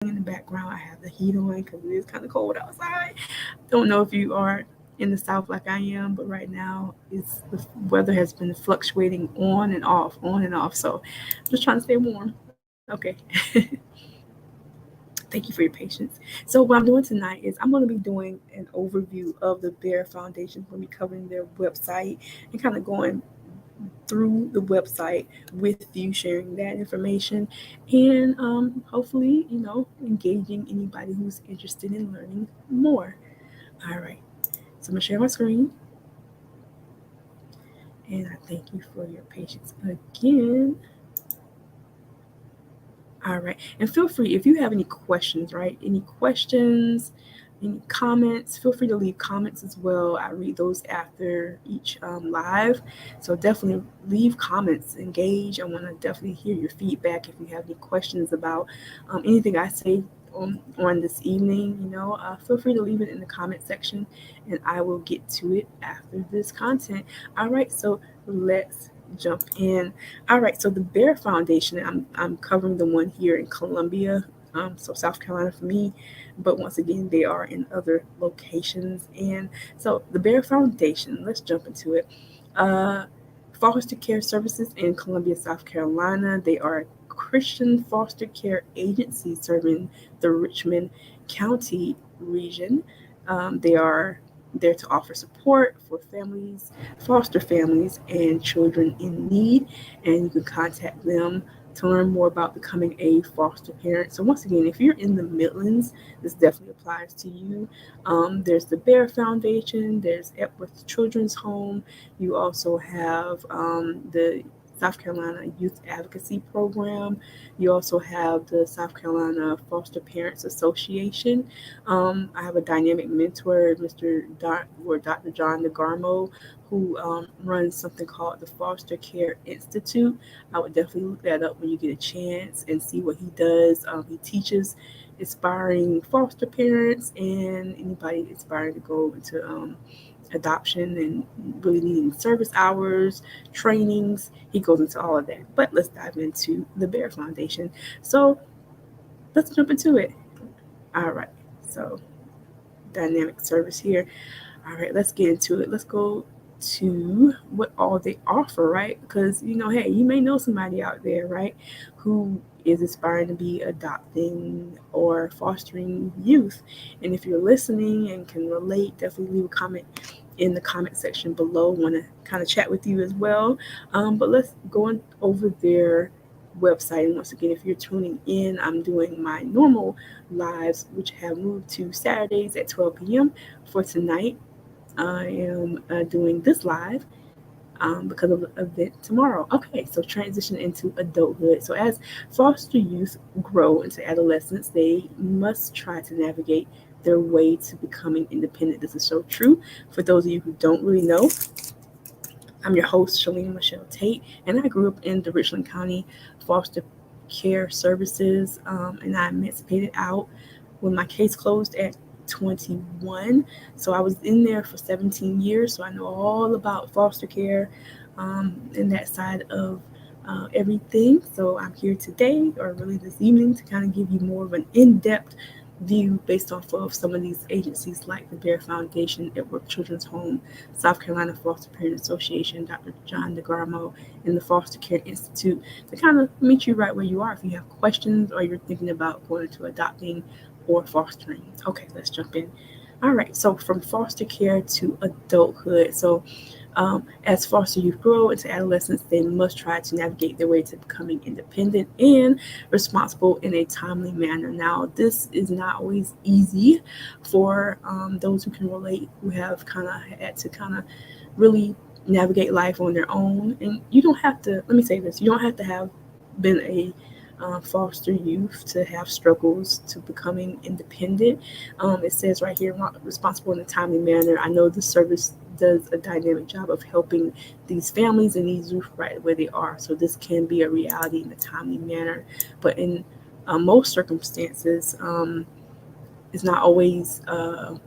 in the background. I have the heat on because it is kind of cold outside. Don't know if you are in the South like I am, but right now the weather has been fluctuating on and off. So I'm just trying to stay warm. Okay. Thank you for your patience. So what I'm doing tonight is I'm going to be doing an overview of the Bair Foundation. We're going to be covering their website and kind of going through the website with you, sharing that information, and hopefully, engaging anybody who's interested in learning more. All right, so I'm gonna share my screen, and I thank you for your patience again. All right, and feel free if you have any questions, right? Any questions, any comments, feel free to leave comments as well. I read those after each live. So definitely leave comments, engage. I want to definitely hear your feedback if you have any questions about anything I say on this evening. Feel free to leave it in the comment section and I will get to it after this content. All right, so let's jump in. All right, so the Bair Foundation, I'm covering the one here in Columbia, so South Carolina for me, but once again, they are in other locations. And so the Bair Foundation, let's jump into it. Uh, Foster Care Services in Columbia, South Carolina. They are a Christian foster care agency serving the Richmond County region. They are there to offer support for families, foster families, and children in need. And you can contact them to learn more about becoming a foster parent. So once again, if you're in the Midlands, this definitely applies to you. There's the Bair Foundation, there's Epworth Children's Home. You also have the South Carolina Youth Advocacy Program. You also have the South Carolina Foster Parents Association. I have a dynamic mentor, Dr. John DeGarmo, who runs something called the Foster Care Institute. I would definitely look that up when you get a chance and see what he does. He teaches aspiring foster parents and anybody aspiring to go into adoption and really needing service hours, trainings. He goes into all of that. But let's dive into the Bair Foundation. So let's jump into it. All right. So dynamic service here. All right, let's get into it. Let's go to what all they offer, right? Because, hey, you may know somebody out there, right, who is aspiring to be adopting or fostering youth. And if you're listening and can relate, definitely leave a comment in the comment section below. Want to kind of chat with you as well. But let's go on over their website. And once again, if you're tuning in, I'm doing my normal lives, which have moved to Saturdays at 12 p.m. For tonight, I am doing this live because of the event tomorrow. Okay, so transition into adulthood. So as foster youth grow into adolescence, they must try to navigate their way to becoming independent. This is so true. For those of you who don't really know, I'm your host, Shalene Michelle Tate, and I grew up in the Richland County Foster Care Services, and I emancipated out when my case closed at 21. So I was in there for 17 years, so I know all about foster care and that side of everything. So I'm here today, or really this evening, to kind of give you more of an in-depth view based off of some of these agencies like the Bair Foundation, Epworth Children's Home, South Carolina Foster Parent Association, Dr. John DeGarmo, and the Foster Care Institute, to kind of meet you right where you are if you have questions or you're thinking about going into adopting or fostering. Okay, let's jump in. All right, so from foster care to adulthood. So as foster youth grow into adolescence, they must try to navigate their way to becoming independent and responsible in a timely manner. Now, this is not always easy for those who can relate, who have kind of had to kind of really navigate life on their own. And you don't have to, let me say this, you don't have to have been a foster youth to have struggles to becoming independent. It says right here, responsible in a timely manner. I know the service does a dynamic job of helping these families and these youth right where they are. So this can be a reality in a timely manner. But in most circumstances, it's not always a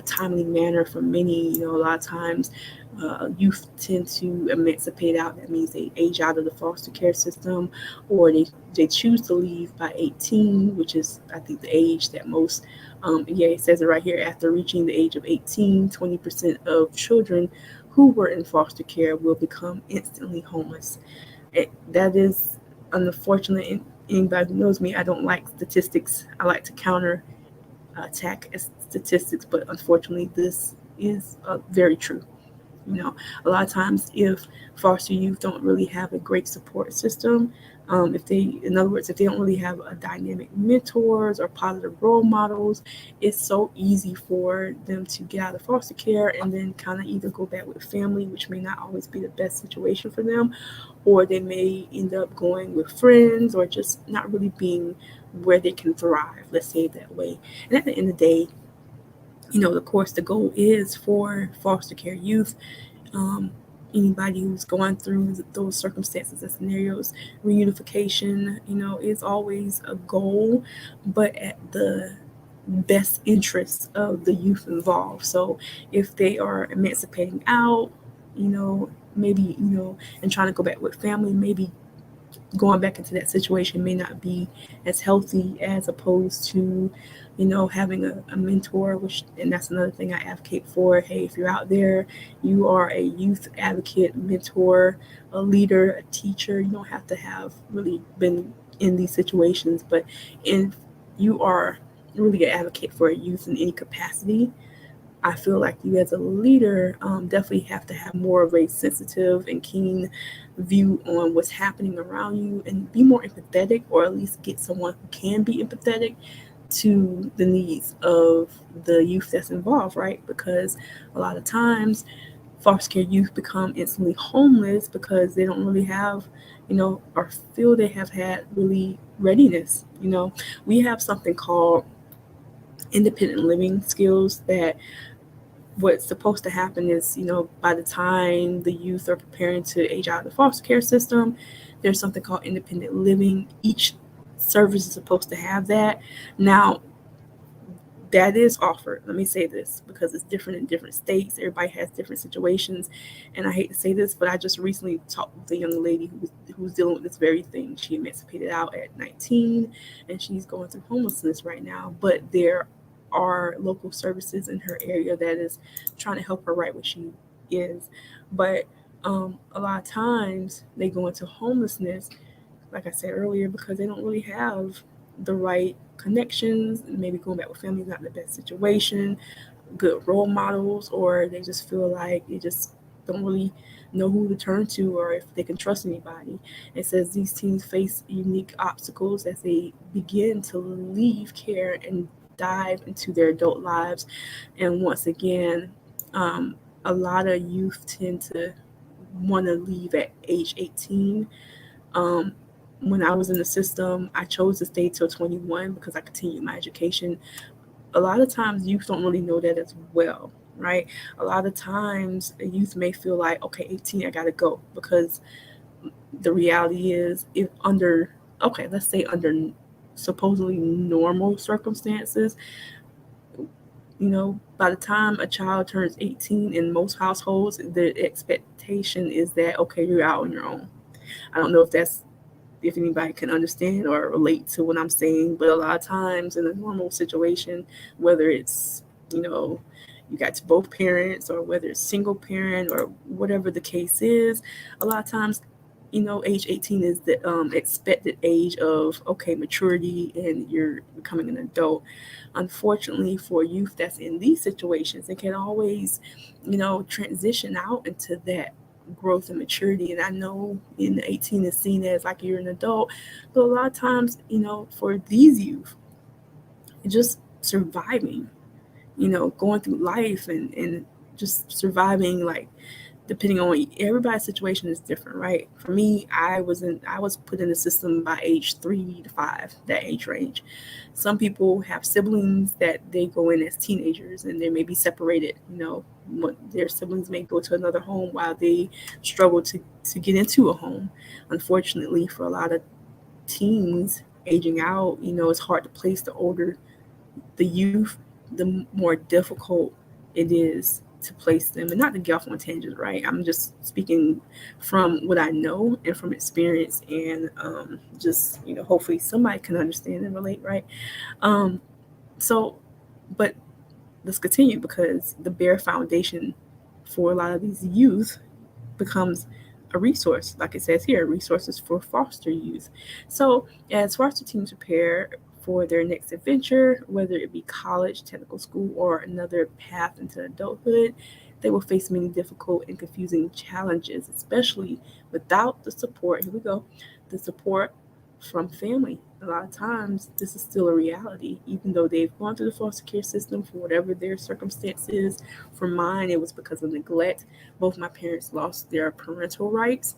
timely manner for many. A lot of times youth tend to emancipate out. That means they age out of the foster care system, or they choose to leave by 18, which is, I think, the age that most, yeah, it says it right here, after reaching the age of 18, 20% of children who were in foster care will become instantly homeless. That is unfortunate. And anybody who knows me, I don't like statistics. I like to counter attack statistics, but unfortunately, this is very true. You know, a lot of times, if foster youth don't really have a great support system, if they, in other words, if they don't really have a dynamic mentors or positive role models, it's so easy for them to get out of foster care and then kind of either go back with family, which may not always be the best situation for them, or they may end up going with friends or just not really being where they can thrive. Let's say it that way. And at the end of the day, of course, the goal is for foster care youth, um, anybody who's going through those circumstances and scenarios, reunification, is always a goal, but at the best interests of the youth involved. So if they are emancipating out, maybe, and trying to go back with family, maybe going back into that situation may not be as healthy as opposed to, having a mentor, and that's another thing I advocate for. Hey, if you're out there, you are a youth advocate, mentor, a leader, a teacher, you don't have to have really been in these situations, but if you are really an advocate for a youth in any capacity, I feel like you as a leader definitely have to have more of a sensitive and keen view on what's happening around you and be more empathetic, or at least get someone who can be empathetic to the needs of the youth that's involved, right? Because a lot of times foster care youth become instantly homeless because they don't really have, or feel they have had really readiness. We have something called independent living skills that what's supposed to happen is, by the time the youth are preparing to age out of the foster care system, there's something called independent living. Each service is supposed to have that. Now, that is offered. Let me say this because it's different in different states. Everybody has different situations. And I hate to say this, but I just recently talked with a young lady who's dealing with this very thing. She emancipated out at 19 and she's going through homelessness right now. But there are local services in her area that is trying to help her right where she is. But a lot of times they go into homelessness, like I said earlier, because they don't really have the right connections. Maybe going back with family is not the best situation, good role models, or they just feel like they just don't really know who to turn to or if they can trust anybody. It says these teens face unique obstacles as they begin to leave care and dive into their adult lives. And once again, a lot of youth tend to want to leave at age 18. Um, when I was in the system, I chose to stay till 21 because I continued my education. A lot of times, youth don't really know that as well, right? A lot of times, a youth may feel like, okay, 18, I gotta go, because the reality is, if under, okay, let's say under supposedly normal circumstances, by the time a child turns 18 in most households, the expectation is that, okay, you're out on your own. I don't know if anybody can understand or relate to what I'm saying, but a lot of times in a normal situation, whether it's, you got both parents, or whether it's single parent, or whatever the case is, a lot of times, age 18 is the expected age of, okay, maturity, and you're becoming an adult. Unfortunately, for youth that's in these situations, it can always, transition out into that growth and maturity. And I know in 18 is seen as like you're an adult, but a lot of times, for these youth, just surviving, going through life and just surviving, like, depending on everybody's situation is different, right? For me, I was put in the system by age 3 to 5, that age range. Some people have siblings that they go in as teenagers and they may be separated. Their siblings may go to another home while they struggle to get into a home. Unfortunately, for a lot of teens aging out, it's hard to place the older the youth, the more difficult it is to place them, and not to get off on tangents, right? I'm just speaking from what I know and from experience, and just hopefully somebody can understand and relate, right? So, but let's continue, because the Bair Foundation for a lot of these youth becomes a resource, like it says here, resources for foster youth. So as foster teams prepare for their next adventure, whether it be college, technical school, or another path into adulthood, they will face many difficult and confusing challenges, especially without the support. Here we go, the support from family. A lot of times, this is still a reality, even though they've gone through the foster care system for whatever their circumstances. For mine, it was because of neglect. Both my parents lost their parental rights.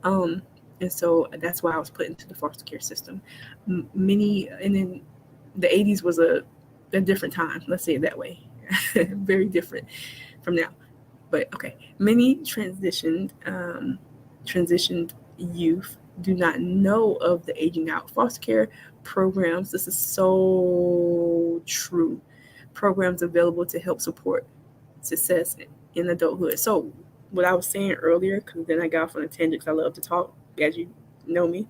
And so that's why I was put into the foster care system. And then the 80s was a different time, let's say it that way. Very different from now. But okay, many transitioned youth do not know of the aging out foster care programs. This is so true. Programs available to help support success in adulthood. So what I was saying earlier, because then I got off on a tangent because I love to talk, as you know me.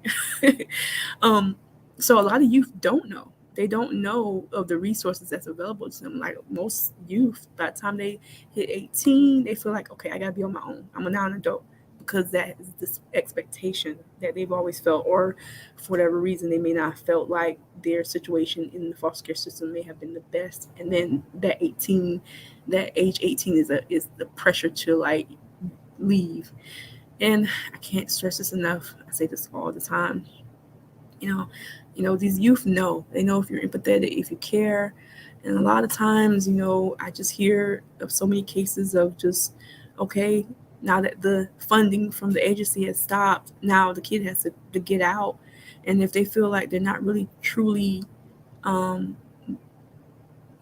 So a lot of youth don't know. They don't know of the resources that's available to them. Like most youth, by the time they hit 18, they feel like, okay, I gotta be on my own. I'm now an adult, because that is this expectation that they've always felt, or for whatever reason they may not have felt like their situation in the foster care system may have been the best. And then that age 18 is the pressure to like leave. And I can't stress this enough. I say this all the time. These youth know. They know if you're empathetic, if you care. And a lot of times, I just hear of so many cases of just, okay, now that the funding from the agency has stopped, now the kid has to get out. And if they feel like they're not really truly,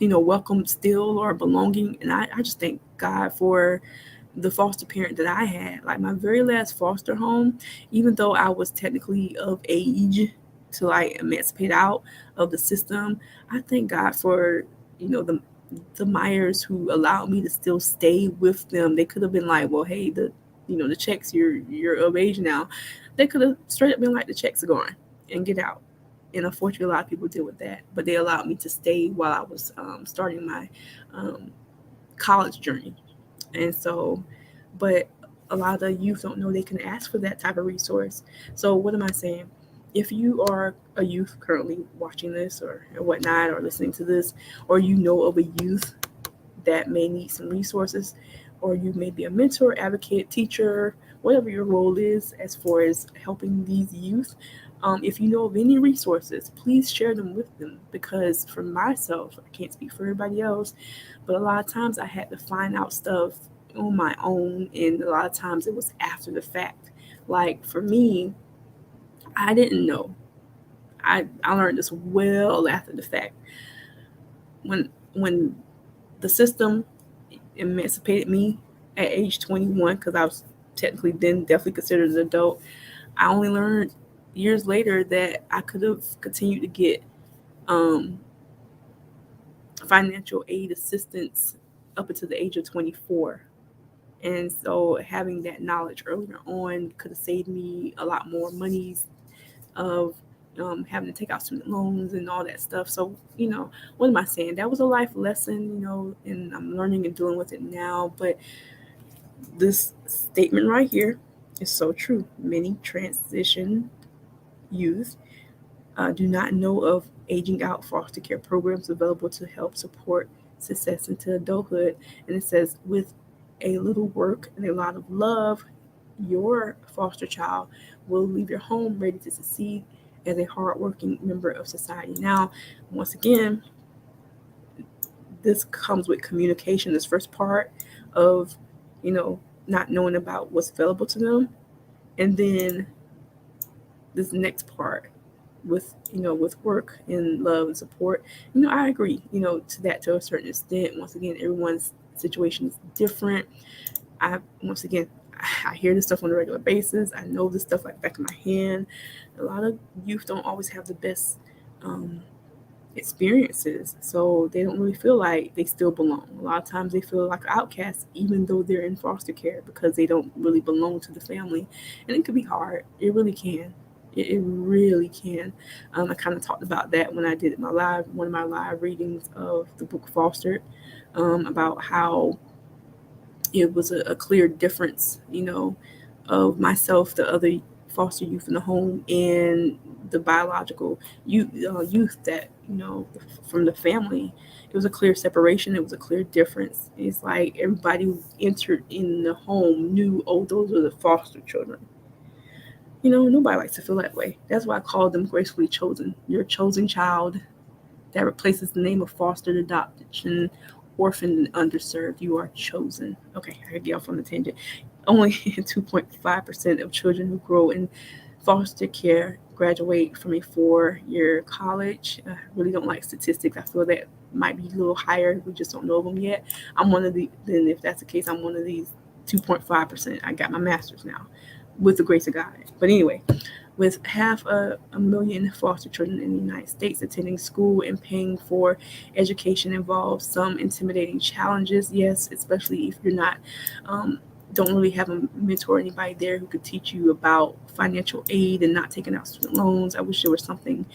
welcome still or belonging. And I just thank God for the foster parent that I had. Like my very last foster home, even though I was technically of age to like emancipate out of the system, I thank God for, the Myers who allowed me to still stay with them. They could have been like, well, hey, the checks, you're of age now. They could have straight up been like, the checks are gone and get out. And unfortunately, a lot of people deal with that. But they allowed me to stay while I was starting my college journey. And so, but a lot of the youth don't know they can ask for that type of resource. So what am I saying? If you are a youth currently watching this or whatnot, or listening to this, or you know of a youth that may need some resources, or you may be a mentor, advocate, teacher, whatever your role is as far as helping these youth, if you know of any resources, please share them with them. Because for myself, I can't speak for everybody else, but a lot of times I had to find out stuff on my own, and a lot of times it was after the fact. Like for me, I didn't know. I learned this well after the fact. When the system emancipated me at age 21, because I was technically then definitely considered an adult, I only learned years later that I could have continued to get financial aid assistance up until the age of 24. And so having that knowledge earlier on could have saved me a lot more monies of having to take out student loans and all that stuff. So, what am I saying? That was a life lesson, and I'm learning and dealing with it now. But this statement right here is so true. Many transition youth do not know of aging out foster care programs available to help support success into adulthood. And it says, with a little work and a lot of love, your foster child will leave your home ready to succeed as a hardworking member of society. Now, once again, this comes with communication, this first part of, not knowing about what's available to them. And then this next part with, with work and love and support. I agree, to that to a certain extent. Once again, everyone's situation is different. I hear this stuff on a regular basis. I know this stuff like back of my hand. A lot of youth don't always have the best experiences, so they don't really feel like they still belong. A lot of times they feel like outcasts even though they're in foster care because they don't really belong to the family, and it can be hard. It really can. It really can. I kind of talked about that when I did one of my live readings of the book Fostered, about how it was a clear difference, of myself, the other foster youth in the home, and the biological youth that, from the family. It was a clear separation. It was a clear difference. It's like everybody who entered in the home knew, oh, those are the foster children. Nobody likes to feel that way. That's why I call them gracefully chosen. You're a chosen child. That replaces the name of fostered, adoption, orphaned, and underserved. You are chosen. Okay, I get off on the tangent. Only 2.5% of children who grow in foster care graduate from a 4-year college. I really don't like statistics. I feel that might be a little higher. We just don't know them yet. Then if that's the case, I'm one of these 2.5%. I got my master's now with the grace of God. But anyway, with half a million foster children in the United States, attending school and paying for education involves some intimidating challenges. Yes, especially if you're not, don't really have a mentor or anybody there who could teach you about financial aid and not taking out student loans. I wish there was some kind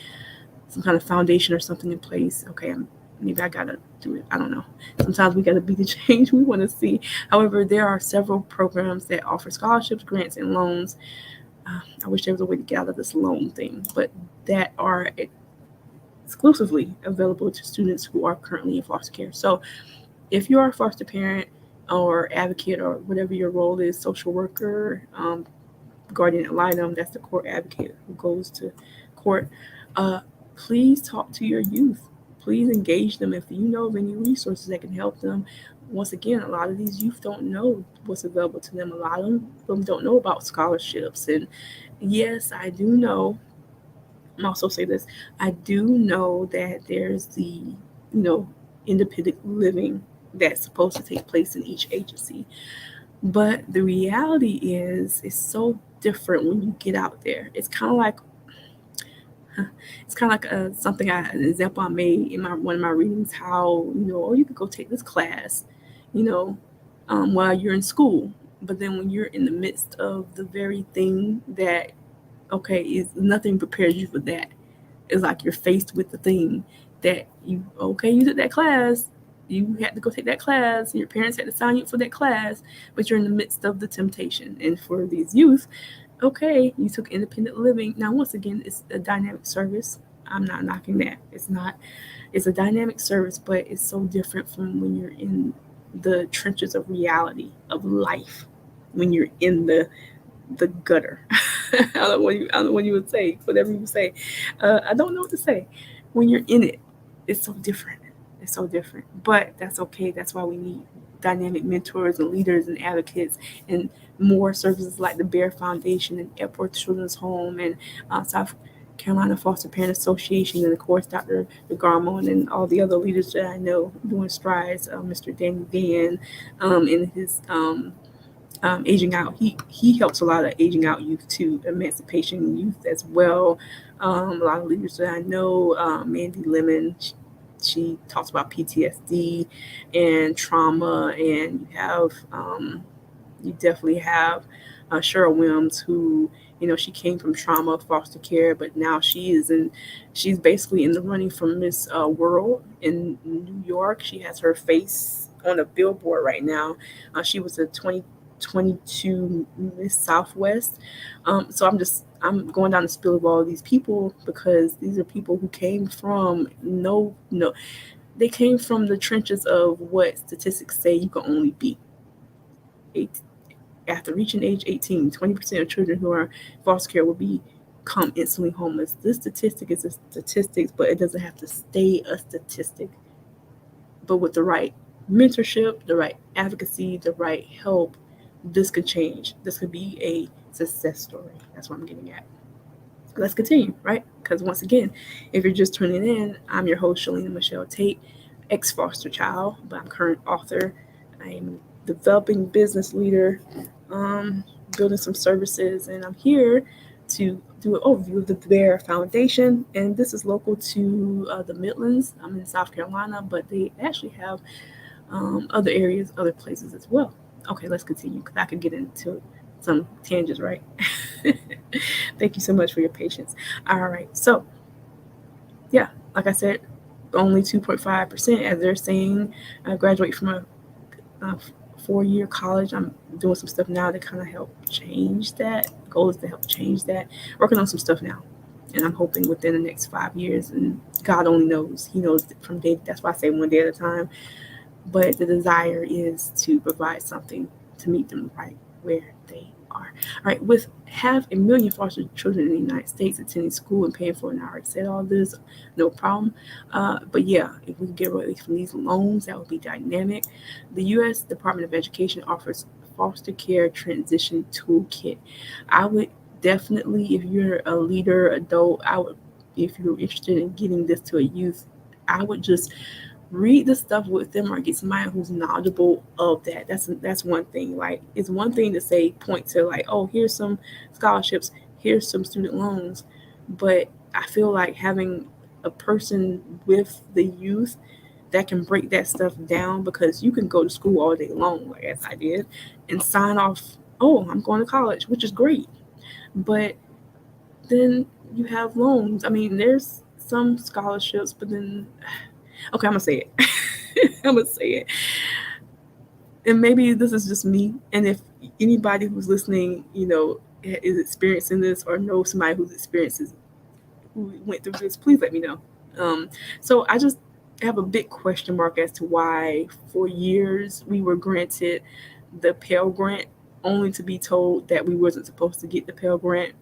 of foundation or something in place. Okay, maybe I gotta do it. I don't know. Sometimes we gotta be the change we want to see. However, there are several programs that offer scholarships, grants, and loans. I wish there was a way to get out of this loan thing, but that are exclusively available to students who are currently in foster care. So if you are a foster parent or advocate or whatever your role is, social worker, guardian ad litem, that's the court advocate who goes to court, please talk to your youth. Please engage them if you know of any resources that can help them. Once again, a lot of these youth don't know what's available to them. A lot of them don't know about scholarships. And yes, I do know, I'll also say this, I do know that there's the, independent living that's supposed to take place in each agency. But the reality is, it's so different when you get out there. It's kind of like an example I made in one of my readings. How you could go take this class, while you're in school, but then when you're in the midst of the very thing that is nothing prepares you for that. It's like you're faced with the thing that you took that class. You had to go take that class. Your parents had to sign you up for that class, but you're in the midst of the temptation. And for these youth, you took independent living. Now, once again, it's a dynamic service. I'm not knocking that. It's a dynamic service, but it's so different from when you're in the trenches of reality of life, when you're in the gutter. I don't know what you would say, whatever you would say. I don't know what to say. When you're in it, it's so different. It's so different, but that's okay. That's why we need dynamic mentors and leaders and advocates and more services like the Bair Foundation and Epworth Children's Home and South Carolina Foster Parent Association, and of course Dr. DeGarmo and all the other leaders that I know doing strides. Mr. Danny Van in his aging out. He helps a lot of aging out youth too, emancipation youth as well. A lot of leaders that I know, Mandy Lemon, she talks about PTSD and trauma, and you definitely have Cheryl Williams, who she came from trauma foster care, but now she's basically in the running for Miss World in New York. She has her face on a billboard right now. She was a 2022 Miss Southwest. So I'm going down the spill of all of these people because these are people who came from they came from the trenches of what statistics say you can only be. After reaching age 18, 20% of children who are in foster care will become instantly homeless. This statistic is a statistic, but it doesn't have to stay a statistic. But with the right mentorship, the right advocacy, the right help, this could change. This could be a success story. That's what I'm getting at. Let's continue, right? Because once again, if you're just tuning in, I'm your host, Shalina Michelle Tate, ex-foster child, but I'm current author. I am developing business leader, building some services, and I'm here to do an overview of the Bair Foundation, and this is local to the Midlands. I'm in South Carolina, but they actually have other areas, other places as well. Okay, let's continue because I could get into some tangents, right? Thank you so much for your patience. All right, so yeah, like I said, only 2.5%, as they're saying, graduate from a 4-year college. I'm doing some stuff now to kind of help change that. Goal is to help change that. Working on some stuff now, and I'm hoping within the next 5 years. And God only knows. He knows from day. That's why I say one day at a time. But the desire is to provide something to meet them right where they are. All right, with half a million foster children in the United States attending school and paying for it, and I already said all this, no problem. But yeah, if we get away from these loans, that would be dynamic. The U.S. Department of Education offers foster care transition toolkit. I would definitely, if you're a leader, adult, if you're interested in getting this to a youth, I would just read the stuff with them or get somebody who's knowledgeable of that. That's one thing. Like, it's one thing to say, point to like, oh, here's some scholarships, here's some student loans, but I feel like having a person with the youth that can break that stuff down, because you can go to school all day long, like as I did, and sign off, oh, I'm going to college, which is great, but then you have loans. I mean, there's some scholarships, but then okay, I'm gonna say it. I'm gonna say it. And maybe this is just me. And if anybody who's listening, is experiencing this or knows somebody who went through this, please let me know. So I just have a big question mark as to why for years we were granted the Pell Grant only to be told that we wasn't supposed to get the Pell Grant.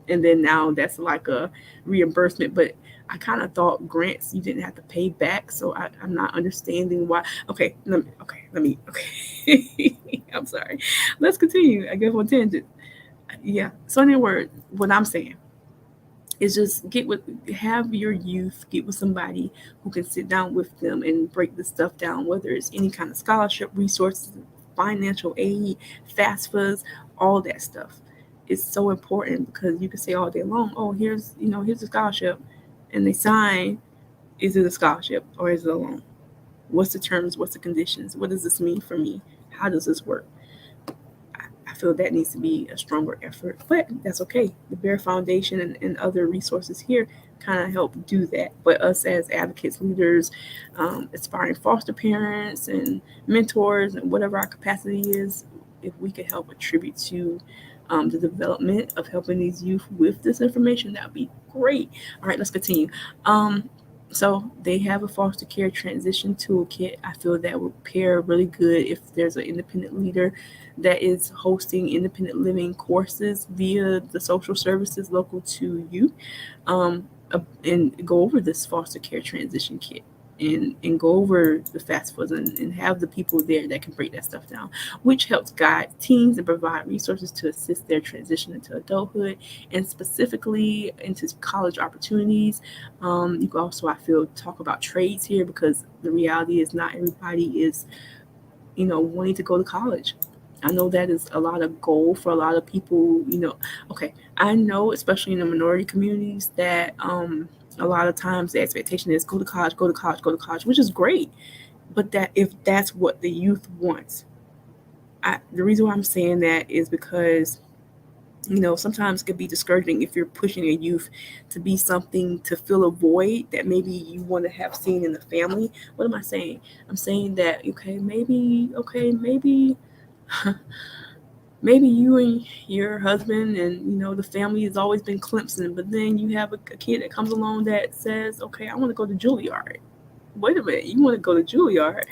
And then now that's like a reimbursement, but I kind of thought grants you didn't have to pay back, so I'm not understanding why. Okay, let me. I'm sorry. Let's continue. I guess on tangent. Yeah. So in other words, what I'm saying is just have your youth get with somebody who can sit down with them and break the stuff down, whether it's any kind of scholarship, resources, financial aid, FAFSAs, all that stuff. It's so important because you can say all day long, oh, here's a scholarship, and they sign, is it a scholarship or is it a loan? What's the terms? What's the conditions? What does this mean for me? How does this work? I feel that needs to be a stronger effort, but that's okay. The Bair Foundation and other resources here kind of help do that. But us as advocates, leaders, aspiring foster parents and mentors and whatever our capacity is, if we could help attribute to the development of helping these youth with this information, that would be great. All right, let's continue. So they have a foster care transition toolkit. I feel that would pair really good if there's an independent leader that is hosting independent living courses via the social services local to you, and go over this foster care transition kit. And go over the FAFSAs and have the people there that can break that stuff down, which helps guide teens and provide resources to assist their transition into adulthood and specifically into college opportunities. You can also, I feel, talk about trades here, because the reality is not everybody is, wanting to go to college. I know that is a lot of goal for a lot of people, Okay, I know, especially in the minority communities, that a lot of times the expectation is go to college, go to college, go to college, which is great. But that if that's what the youth wants, the reason why I'm saying that is because, sometimes it can be discouraging if you're pushing a youth to be something to fill a void that maybe you want to have seen in the family. What am I saying? I'm saying that, maybe maybe you and your husband and the family has always been Clemson, but then you have a kid that comes along that says, okay, I want to go to Juilliard. Wait a minute, you want to go to Juilliard,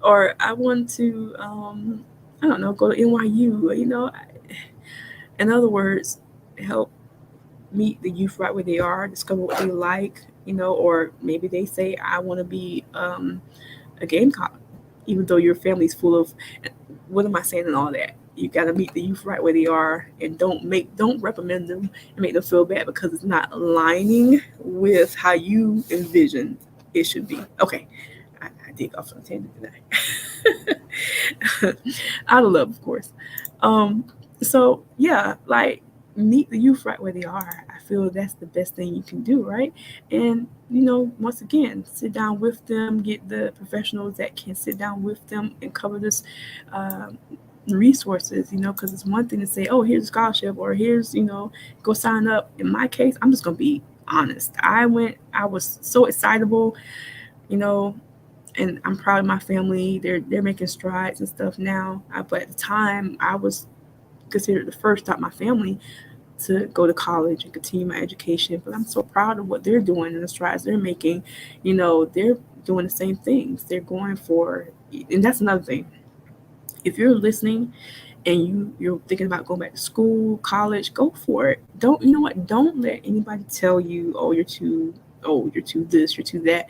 or I want to I don't know, go to NYU. In other words, help meet the youth right where they are, discover what they like, or maybe they say, I want to be a Gamecock, even though your family's full of, what am I saying and all that? You got to meet the youth right where they are, and don't reprimand them and make them feel bad because it's not aligning with how you envision it should be. Okay, I dig off on a tangent tonight. Out of love, of course. So yeah, like meet the youth right where they are. I feel that's the best thing you can do, right? And once again, sit down with them, get the professionals that can sit down with them and cover this resources, because it's one thing to say, oh, here's a scholarship, or here's, go sign up. In my case, I'm just gonna be honest. I was so excitable, you know, and I'm proud of my family. They're making strides and stuff now. But at the time, I was considered the first out of my family to go to college and continue my education. But I'm so proud of what they're doing and the strides they're making. They're doing the same things. They're going for, and that's another thing. If you're listening and you're thinking about going back to school, college, go for it. Don't, you know what? Don't let anybody tell you, oh, you're too this, you're too that.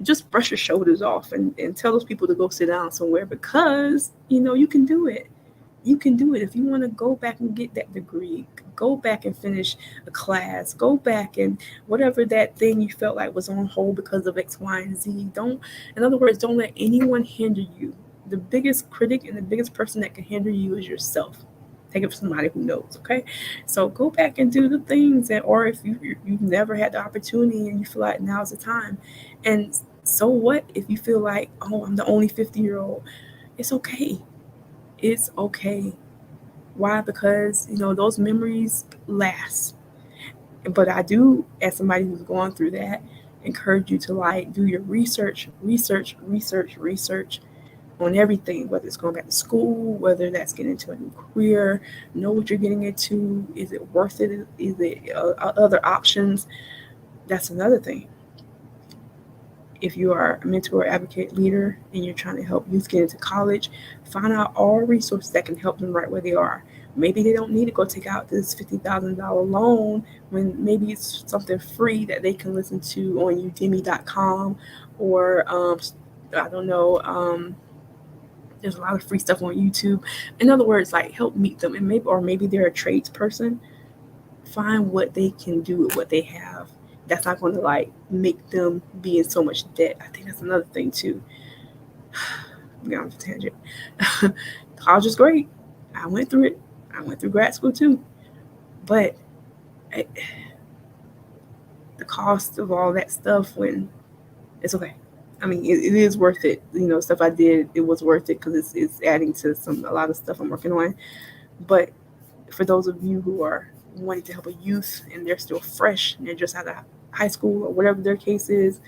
Just brush your shoulders off and tell those people to go sit down somewhere, because you can do it. You can do it. If you want to go back and get that degree, go back and finish a class, go back and whatever that thing you felt like was on hold because of X, Y, and Z. In other words, don't let anyone hinder you. The biggest critic and the biggest person that can hinder you is yourself. Take it from somebody who knows, okay? So go back and do the things, or if you've never had the opportunity and you feel like now's the time. And so what if you feel like, oh, I'm the only 50-year-old? It's okay. It's okay. Why? Because, those memories last. But I do, as somebody who's gone through that, encourage you to do your research on everything, whether it's going back to school, whether that's getting into a new career, know what you're getting into. Is it worth it? Is it other options? That's another thing. If you are a mentor, advocate, leader, and you're trying to help youth get into college, find out all resources that can help them right where they are. Maybe they don't need to go take out this $50,000 loan, when maybe it's something free that they can listen to on udemy.com, or I don't know, there's a lot of free stuff on YouTube. In other words, help meet them, and maybe they're a tradesperson. Find what they can do with what they have. That's not going to make them be in so much debt. I think that's another thing too. I'm going off a tangent. College is great. I went through it. I went through grad school too. But the cost of all that stuff, when it's okay. I mean, it is worth it. Stuff I did, it was worth it, because it's adding to a lot of stuff I'm working on. But for those of you who are wanting to help a youth and they're still fresh and they're just out of high school or whatever their case is,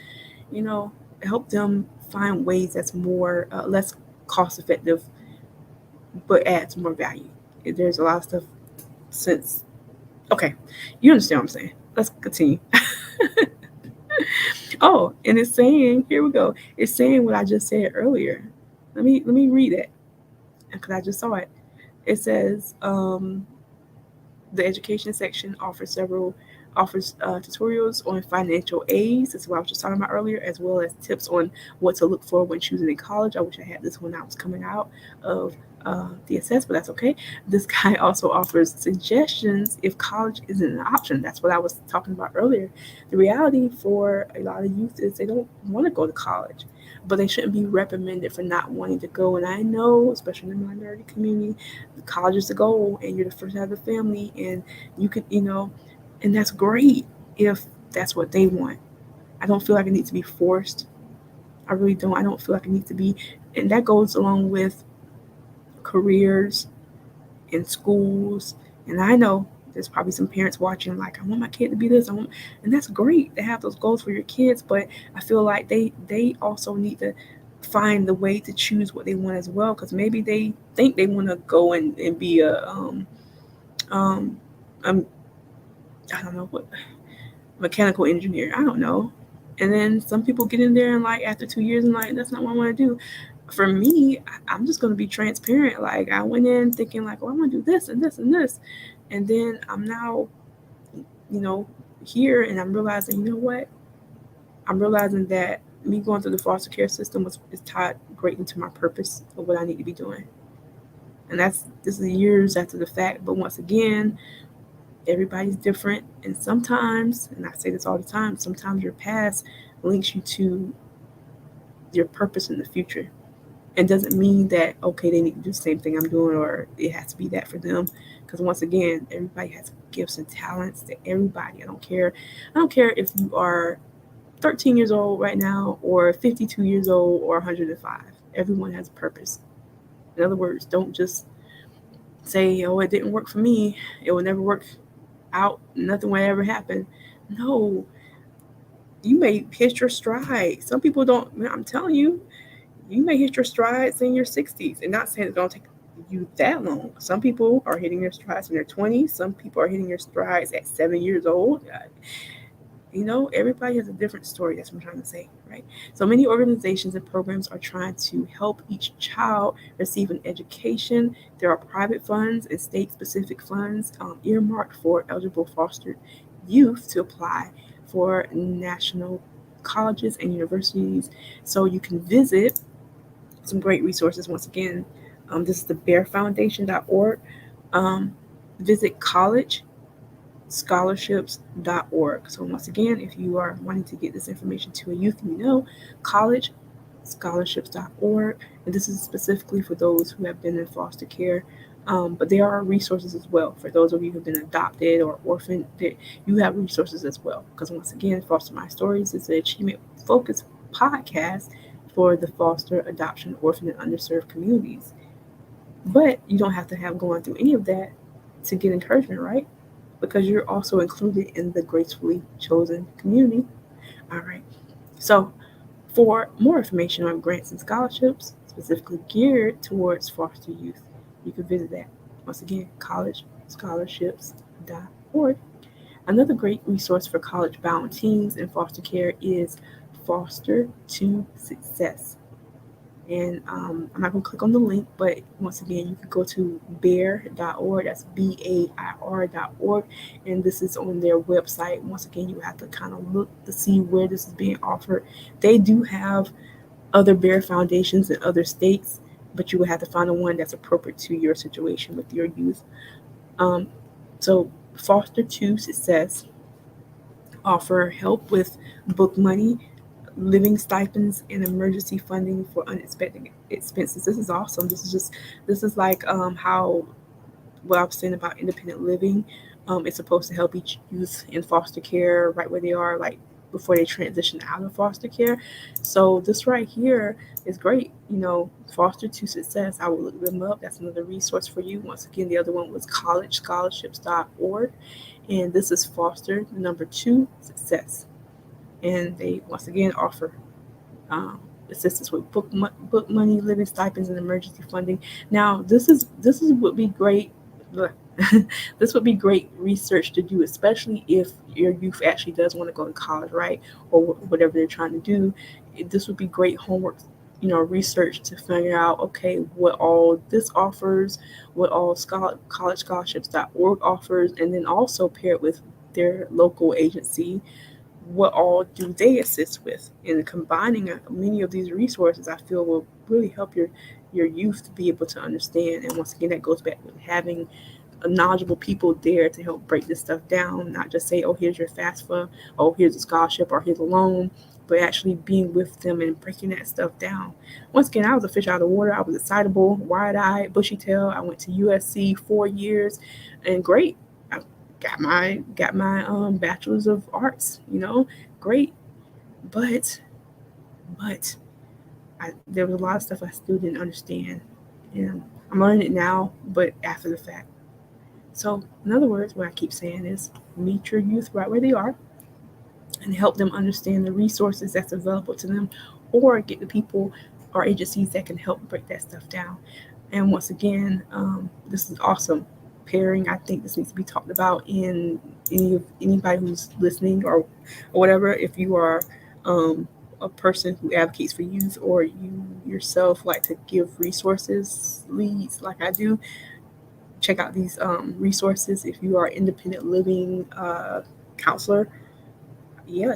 help them find ways that's more less cost effective, but adds more value. There's a lot of stuff okay, you understand what I'm saying. Let's continue. Oh, and it's saying, here we go. It's saying what I just said earlier. Let me read it, because I just saw it. It says, the education section offers tutorials on financial aids. That's what I was just talking about earlier, as well as tips on what to look for when choosing a college. I wish I had this when I was coming out of DSS, but that's okay. This guy also offers suggestions if college isn't an option. That's what I was talking about earlier. The reality for a lot of youth is they don't want to go to college, but they shouldn't be reprimanded for not wanting to go. And I know, especially in the minority community, college is the goal, and you're the first out of the family, and you could, and that's great if that's what they want. I don't feel like it needs to be forced. I really don't. I don't feel like it needs to be, and that goes along with careers in schools. And I know there's probably some parents watching, I want my kid to be this. And that's great to have those goals for your kids, but I feel like they also need to find the way to choose what they want as well, because maybe they think they want to go and be a I don't know what, mechanical engineer. I don't know. And then some people get in there and after 2 years and that's not what I want to do. For me, I'm just going to be transparent. I went in thinking I want to do this and this and this. And then I'm now, here, and I'm realizing, what? I'm realizing that me going through the foster care system is tied greatly to my purpose of what I need to be doing. And this is years after the fact. But once again, everybody's different. And sometimes, and I say this all the time, sometimes your past links you to your purpose in the future. And doesn't mean that, okay, they need to do the same thing I'm doing or it has to be that for them. Because once again, everybody has gifts and talents to everybody. I don't care if you are 13 years old right now or 52 years old or 105. Everyone has a purpose. In other words, don't just say, oh, it didn't work for me. It will never work out. Nothing will ever happen. No, you may hit your stride. Some people don't, I'm telling you, you may hit your strides in your 60s, and not saying it don't take you that long. Some people are hitting their strides in their 20s. Some people are hitting their strides at 7 years old. Everybody has a different story. That's what I'm trying to say, right? So many organizations and programs are trying to help each child receive an education. There are private funds and state-specific funds earmarked for eligible foster youth to apply for national colleges and universities. So you can visit some great resources. Once again, this is the bairfoundation.org. Visit collegescholarships.org. So once again, if you are wanting to get this information to a youth collegescholarships.org. And this is specifically for those who have been in foster care. But there are resources as well for those of you who have been adopted or orphaned. You have resources as well. Because once again, Foster My Stories is an achievement-focused podcast for the foster, adoption, orphan, and underserved communities. But you don't have to have gone through any of that to get encouragement, right? Because you're also included in the gracefully chosen community. All right. So for more information on grants and scholarships, specifically geared towards foster youth, you can visit that. Once again, collegescholarships.org. Another great resource for college-bound teens in foster care is Foster to Success. And I'm not going to click on the link, but once again, you can go to bair.org. That's BAIR.org. And this is on their website. Once again, you have to kind of look to see where this is being offered. They do have other Bair Foundations in other states, but you will have to find the one that's appropriate to your situation with your youth. So Foster to Success offer help with book money, living stipends, and emergency funding for unexpected expenses. This is awesome. This is like how what I was saying about independent living. It's supposed to help each youth in foster care right where they are, like before they transition out of foster care. So this right here is great. Foster to Success. I will look them up. That's another resource for you. Once again, the other one was collegescholarships.org, and this is Foster number 2 Success. And they once again offer assistance with book money, living stipends, and emergency funding. Now, this would be great. This would be great research to do, especially if your youth actually does want to go to college, right? Or whatever they're trying to do. This would be great homework, research to figure out, okay, what all this offers, what all collegescholarships.org offers, and then also pair it with their local agency. What all do they assist with? And combining many of these resources, I feel, will really help your youth to be able to understand. And once again, that goes back with having knowledgeable people there to help break this stuff down, not just say, oh, here's your FAFSA, oh, here's a scholarship, or here's a loan, but actually being with them and breaking that stuff down. Once again, I was a fish out of the water. I was excitable, wide-eyed, bushy-tailed. I went to USC 4 years, and great. I got my bachelor's of arts, great. But there was a lot of stuff I still didn't understand, and I'm learning it now, but after the fact. So, in other words, what I keep saying is meet your youth right where they are and help them understand the resources that's available to them, or get the people or agencies that can help break that stuff down. And once again, this is awesome. Pairing, I think this needs to be talked about in anybody who's listening or whatever. If you are a person who advocates for youth, or you yourself like to give resources, leads like I do, check out these resources. If you are an independent living counselor,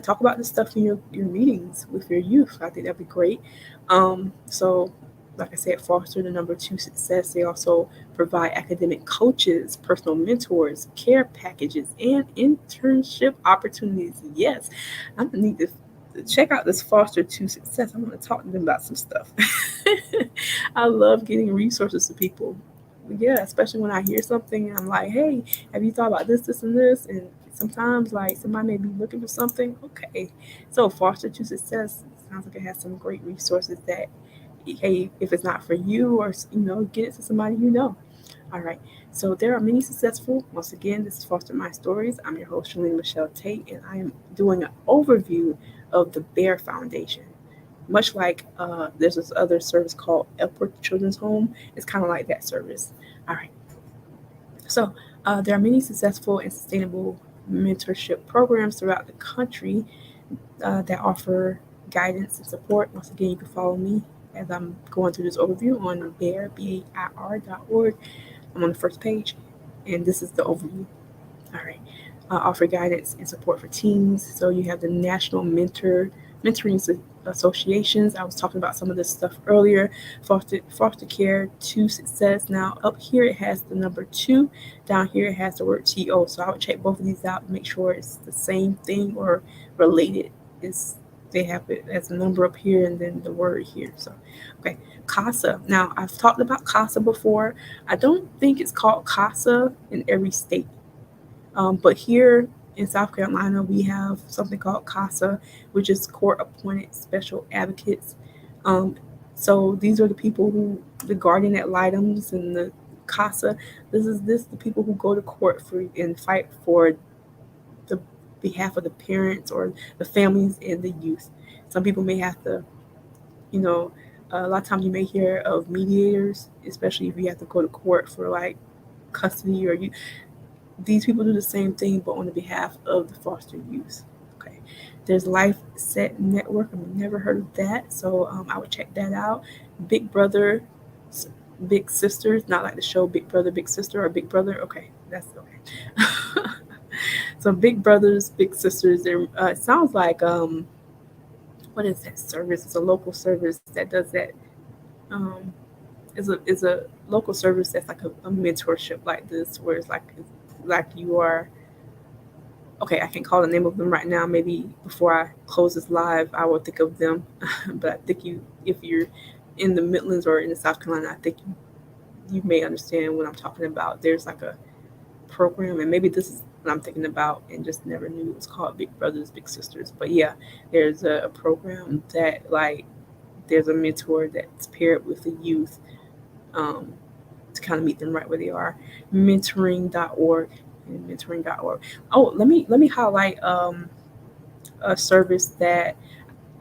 talk about this stuff in your meetings with your youth. I think that'd be great. So like I said, Foster the number 2 Success. They also provide academic coaches, personal mentors, care packages, and internship opportunities. Yes, I'm gonna need to check out this Foster to Success. I'm gonna talk to them about some stuff. I love getting resources to people. Yeah, especially when I hear something and I'm like, hey, have you thought about this, this, and this? And sometimes, like, somebody may be looking for something. Okay. So, Foster to Success sounds like it has some great resources that, hey, if it's not for you or, get it to somebody you know. All right. So there are many successful. Once again, this is Foster My Stories. I'm your host, Shalene Michelle Tate, and I am doing an overview of the Bair Foundation. Much like there's this other service called Upward Children's Home, it's kind of like that service. All right. So there are many successful and sustainable mentorship programs throughout the country that offer guidance and support. Once again, you can follow me as I'm going through this overview on BAIR.org. I'm on the first page, and this is the overview. All right. Offer guidance and support for teens. So you have the National Mentoring Associations. I was talking about some of this stuff earlier. Foster Care to Success. Now up here it has the number 2. Down here it has the word TO. So I would check both of these out and make sure it's the same thing or related. They have it as a number up here and then the word here. So okay. CASA. Now, I've talked about CASA before. I don't think it's called CASA in every state. But here in South Carolina, we have something called CASA, which is Court Appointed Special Advocates. So these are the people the guardian ad litems and the CASA. The people who go to court and fight for the behalf of the parents or the families and the youth. Some people may have to, a lot of times you may hear of mediators, especially if you have to go to court for like custody or these people do the same thing, but on the behalf of the foster youth. Okay. There's Life Set Network. I've never heard of that, so I would check that out. Big Brother, Big Sisters, not like the show Big Brother, Big Sister, or Big Brother. Okay, that's okay. So Big Brothers, Big Sisters. It sounds like what is that service? It's a local service that does that. Is a local service that's like a mentorship like this, where it's like you are. Okay, I can't call the name of them right now. Maybe before I close this live, I will think of them. But I think if you're in the Midlands or in the South Carolina, I think you may understand what I'm talking about. There's like a program, and maybe this is what I'm thinking about and just never knew it was called Big Brothers, Big Sisters. But yeah, there's a program that there's a mentor that's paired with the youth to kind of meet them right where they are. Mentoring.org and mentoring.org. Oh, let me highlight a service that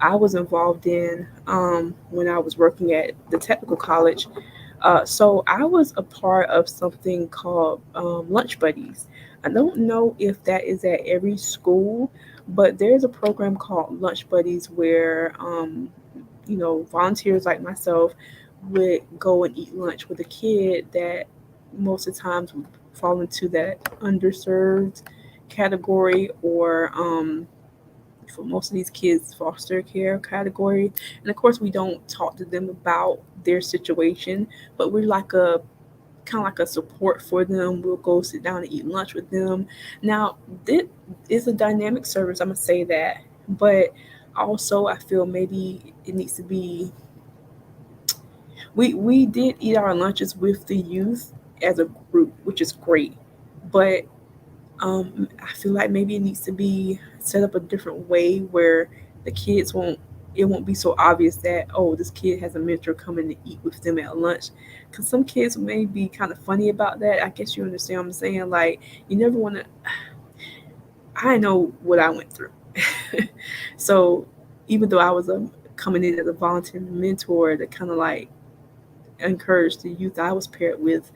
I was involved in when I was working at the technical college. So I was a part of something called Lunch Buddies. I don't know if that is at every school, but there's a program called Lunch Buddies where volunteers like myself would go and eat lunch with a kid that most of the times would fall into that underserved category, or for most of these kids, foster care category. And of course, we don't talk to them about their situation, but we're like a kind of like a support for them. We'll go sit down and eat lunch with them. Now, this is a dynamic service, I'm gonna say that, but also I feel maybe it needs to be. We did eat our lunches with the youth as a group, which is great, but I feel like maybe it needs to be set up a different way where the kids won't be so obvious that, oh, this kid has a mentor coming to eat with them at lunch, because some kids may be kind of funny about that. I guess you understand what I'm saying. Like, you never want to. I know what I went through. So even though I was coming in as a volunteer mentor to kind of like encourage the youth I was paired with,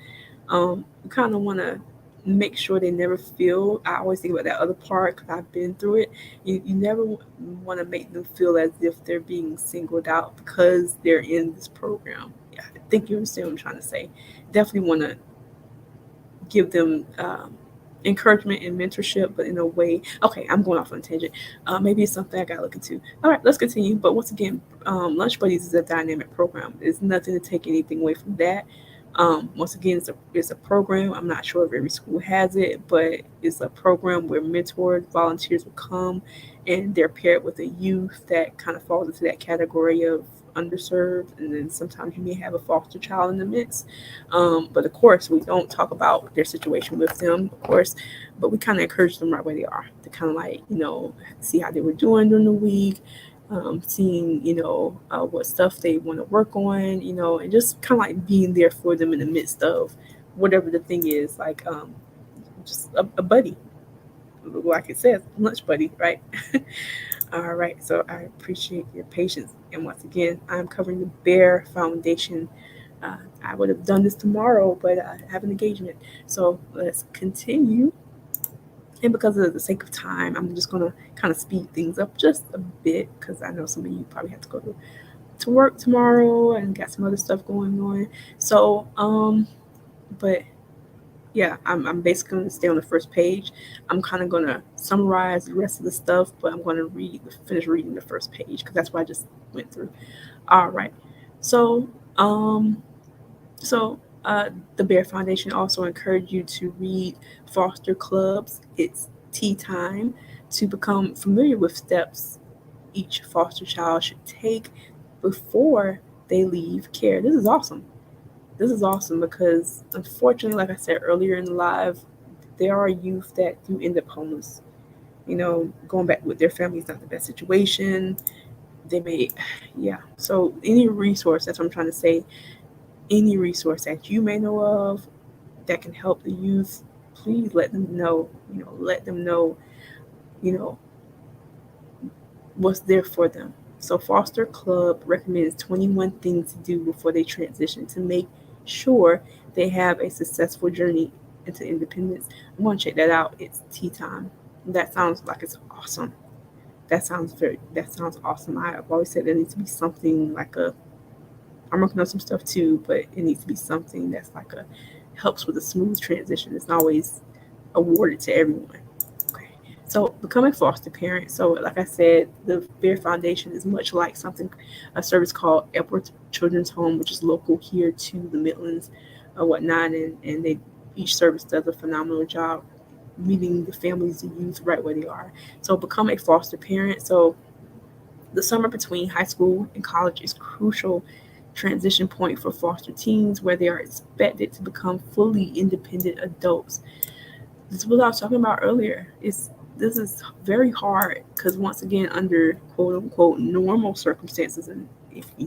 you kind of want to make sure they never feel. I always think about that other part because I've been through it. You never want to make them feel as if they're being singled out because they're in this program. Yeah, I think you understand what I'm trying to say. Definitely want to give them encouragement and mentorship, but in a way. Okay, I'm going off on a tangent. Maybe it's something I gotta look into. All right, let's continue. But once again, Lunch Buddies is a dynamic program. There's nothing to take anything away from that. Once again, it's a program. I'm not sure if every school has it, but it's a program where mentored volunteers will come and they're paired with a youth that kind of falls into that category of underserved, and then sometimes you may have a foster child in the midst. But of course, we don't talk about their situation with them, of course, but we kind of encourage them right where they are to kind of like, see how they were doing during the week, seeing, what stuff they want to work on, and just kind of like being there for them in the midst of whatever the thing is, like just a buddy, like it says, lunch buddy, right? All right, so I appreciate your patience. And once again, I'm covering the Bair Foundation. I would have done this tomorrow, but I have an engagement. So let's continue. And because of the sake of time, I'm just going to kind of speed things up just a bit, because I know some of you probably have to go to work tomorrow and got some other stuff going on. So, but yeah, I'm basically going to stay on the first page. I'm kind of going to summarize the rest of the stuff, but I'm going to finish reading the first page because that's what I just went through. All right. So, the Bair Foundation also encouraged you to read Foster Club's It's Tea Time to become familiar with steps each foster child should take before they leave care. This is awesome. This is awesome because, unfortunately, like I said earlier in the live, there are youth that do end up homeless. Going back with their family is not the best situation. They may, yeah. So any resource, that's what I'm trying to say, any resource that you may know of that can help the youth, please let them know. Let them know, what's there for them. So Foster Club recommends 21 things to do before they transition to make sure they have a successful journey into independence. I'm going to check that out. It's tea time. That sounds like it's awesome. That sounds awesome. I've always said there needs to be something like I'm working on some stuff too, but it needs to be something that's like helps with a smooth transition. It's not always awarded to everyone. Okay. So become a foster parent. So like I said, the Bair Foundation is much like a service called Upward Children's Home, which is local here to the Midlands or whatnot. And each service does a phenomenal job meeting the families and youth right where they are. So become a foster parent. So the summer between high school and college is crucial transition point for foster teens where they are expected to become fully independent adults. This is what I was talking about earlier. This is very hard because, once again, under quote unquote normal circumstances, and if you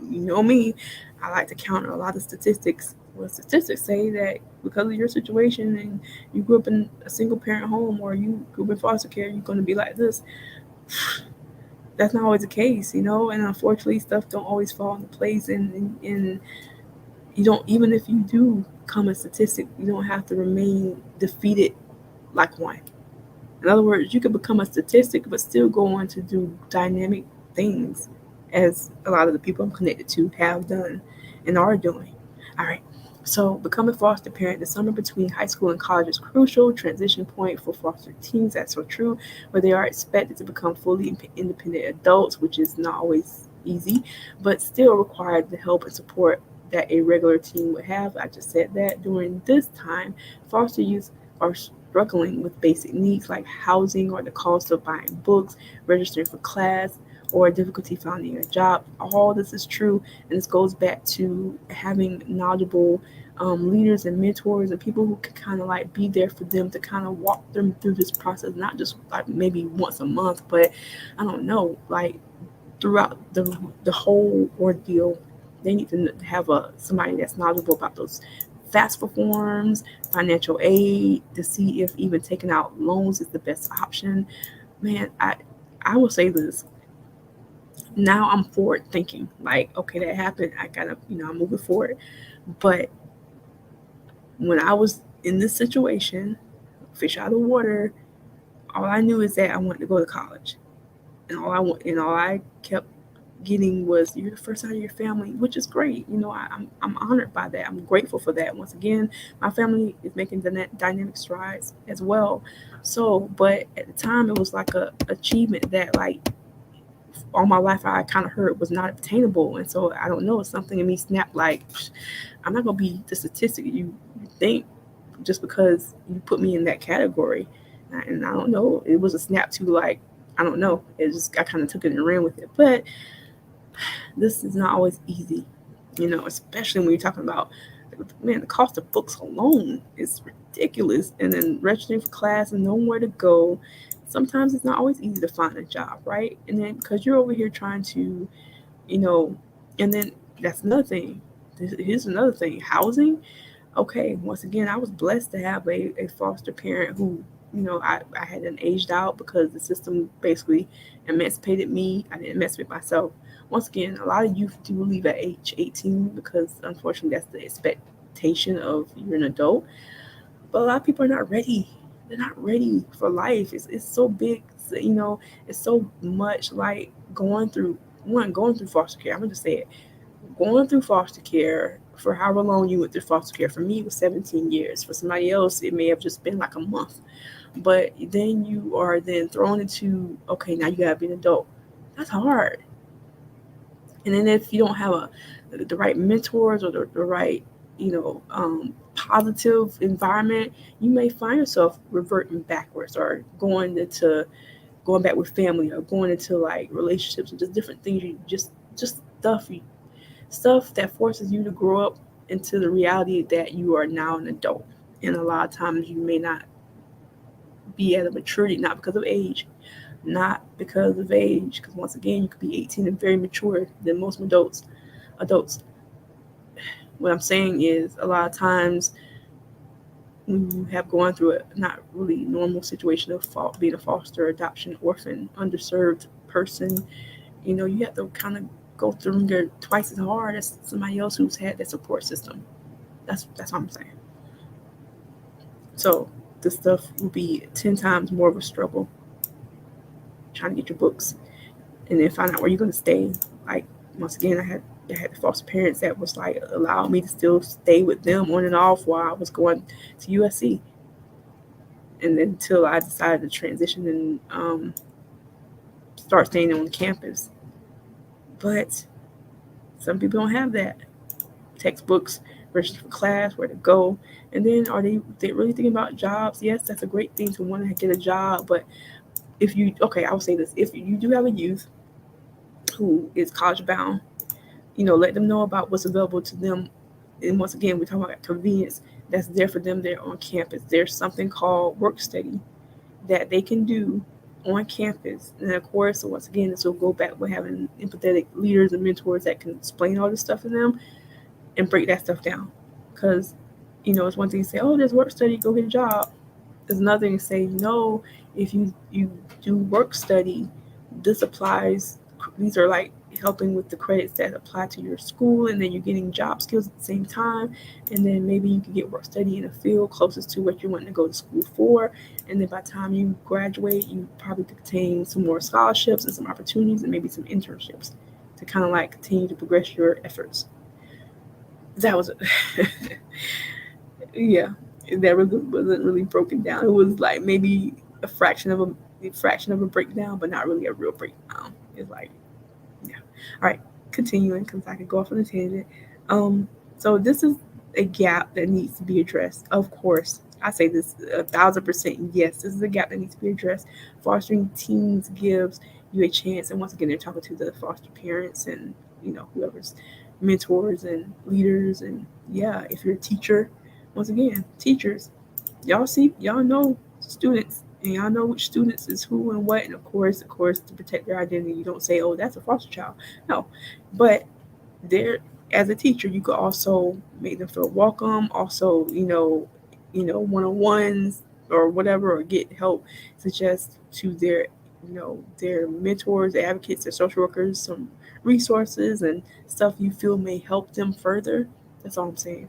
know me, I like to counter a lot of statistics. Well, statistics say that because of your situation and you grew up in a single parent home or you grew up in foster care, you're going to be like this. That's not always the case, and unfortunately stuff don't always fall into place, and you don't, even if you do become a statistic, you don't have to remain defeated like one. In other words, you could become a statistic but still go on to do dynamic things, as a lot of the people I'm connected to have done and are doing. All right. So become a foster parent. The summer between high school and college is crucial transition point for foster teens. That's so true, where they are expected to become fully independent adults, which is not always easy, but still require the help and support that a regular teen would have. I just said that. During this time, foster youth are struggling with basic needs like housing or the cost of buying books, registering for class, or difficulty finding a job. All this is true, and this goes back to having knowledgeable leaders and mentors and people who can kind of like be there for them to kind of walk them through this process, not just like maybe once a month, but I don't know, like throughout the whole ordeal. They need to have somebody that's knowledgeable about those FAFSA forms, financial aid, to see if even taking out loans is the best option. Man, I will say this. Now I'm forward thinking, like, okay, that happened. I gotta, I'm moving forward. But when I was in this situation, fish out of water, all I knew is that I wanted to go to college, and all I kept getting was, you're the first out of your family, which is great. I'm honored by that. I'm grateful for that. Once again, my family is making dynamic strides as well. So, but at the time, it was like a achievement that, like, all my life I kind of heard was not obtainable. And so I don't know, it's something in me snapped like, I'm not going to be the statistic you think just because you put me in that category. And I don't know, it was a snap to, like, I don't know. It just, I kind of took it and ran with it. But This is not always easy, especially when you're talking about, man, the cost of books alone is ridiculous. And then registering for class and knowing where to go. Sometimes it's not always easy to find a job, right? And then because you're over here trying to, you know, and then that's another thing. Here's another thing, housing. Okay, once again, I was blessed to have a foster parent who, I hadn't aged out because the system basically emancipated me. I didn't emancipate myself. Once again, a lot of youth do leave at age 18 because unfortunately that's the expectation of you're an adult. But a lot of people are not ready. They're not ready for life. It's so big, it's so much like going through foster care. I'm gonna just say it, going through foster care for however long you went through foster care. For me, it was 17 years. For somebody else, it may have just been like a month. But then you are then thrown into, okay, now you gotta be an adult. That's hard. And then if you don't have the right mentors or the right, positive environment, you may find yourself reverting backwards or going back with family or going into like relationships and just different things. You just stuff that forces you to grow up into the reality that you are now an adult. And a lot of times you may not be at a maturity, not because of age, because once again, you could be 18 and very mature than most adults. Adults. What I'm saying is, a lot of times when you have gone through a not really normal situation of being a foster, adoption, orphan, underserved person, you have to kind of go through twice as hard as somebody else who's had that support system. That's what I'm saying. So this stuff will be 10 times more of a struggle trying to get your books and then find out where you're going to stay. Like, once again, I had the foster parents that was like allowed me to still stay with them on and off while I was going to USC, and then until I decided to transition and start staying on campus. But some people don't have that. Textbooks, register for class, where to go, and then are they really thinking about jobs? Yes, that's a great thing to want to get a job, but I will say this: if you do have a youth who is college bound, let them know about what's available to them. And once again, we're talking about convenience that's there for them there on campus. There's something called work study that they can do on campus. And of course, once again, this will go back with having empathetic leaders and mentors that can explain all this stuff to them and break that stuff down. Because, it's one thing to say, oh, there's work study, go get a job. There's another thing to say, no, if you do work study, this applies. These are like helping with the credits that apply to your school, and then you're getting job skills at the same time, and then maybe you can get work study in a field closest to what you're wanting to go to school for, and then by the time you graduate, you probably could obtain some more scholarships and some opportunities and maybe some internships to kind of like continue to progress your efforts. That was yeah, that wasn't really broken down. It was like maybe a fraction of a breakdown, but not really a real breakdown. It's like, yeah. All right, continuing because I could go off on a tangent. So this is a gap that needs to be addressed. Of course, I say this 1,000%. Yes, this is a gap that needs to be addressed. Fostering teens gives you a chance, and once again, they're talking to the foster parents and whoever's mentors and leaders, and yeah, if you're a teacher, once again, teachers, y'all know students, and y'all know which students is who and what, and of course, to protect their identity, you don't say, "Oh, that's a foster child." No, but there, as a teacher, you could also make them feel welcome. Also, one-on-ones or whatever, or get help, suggest to their mentors, their advocates, their social workers, some resources and stuff you feel may help them further. That's all I'm saying.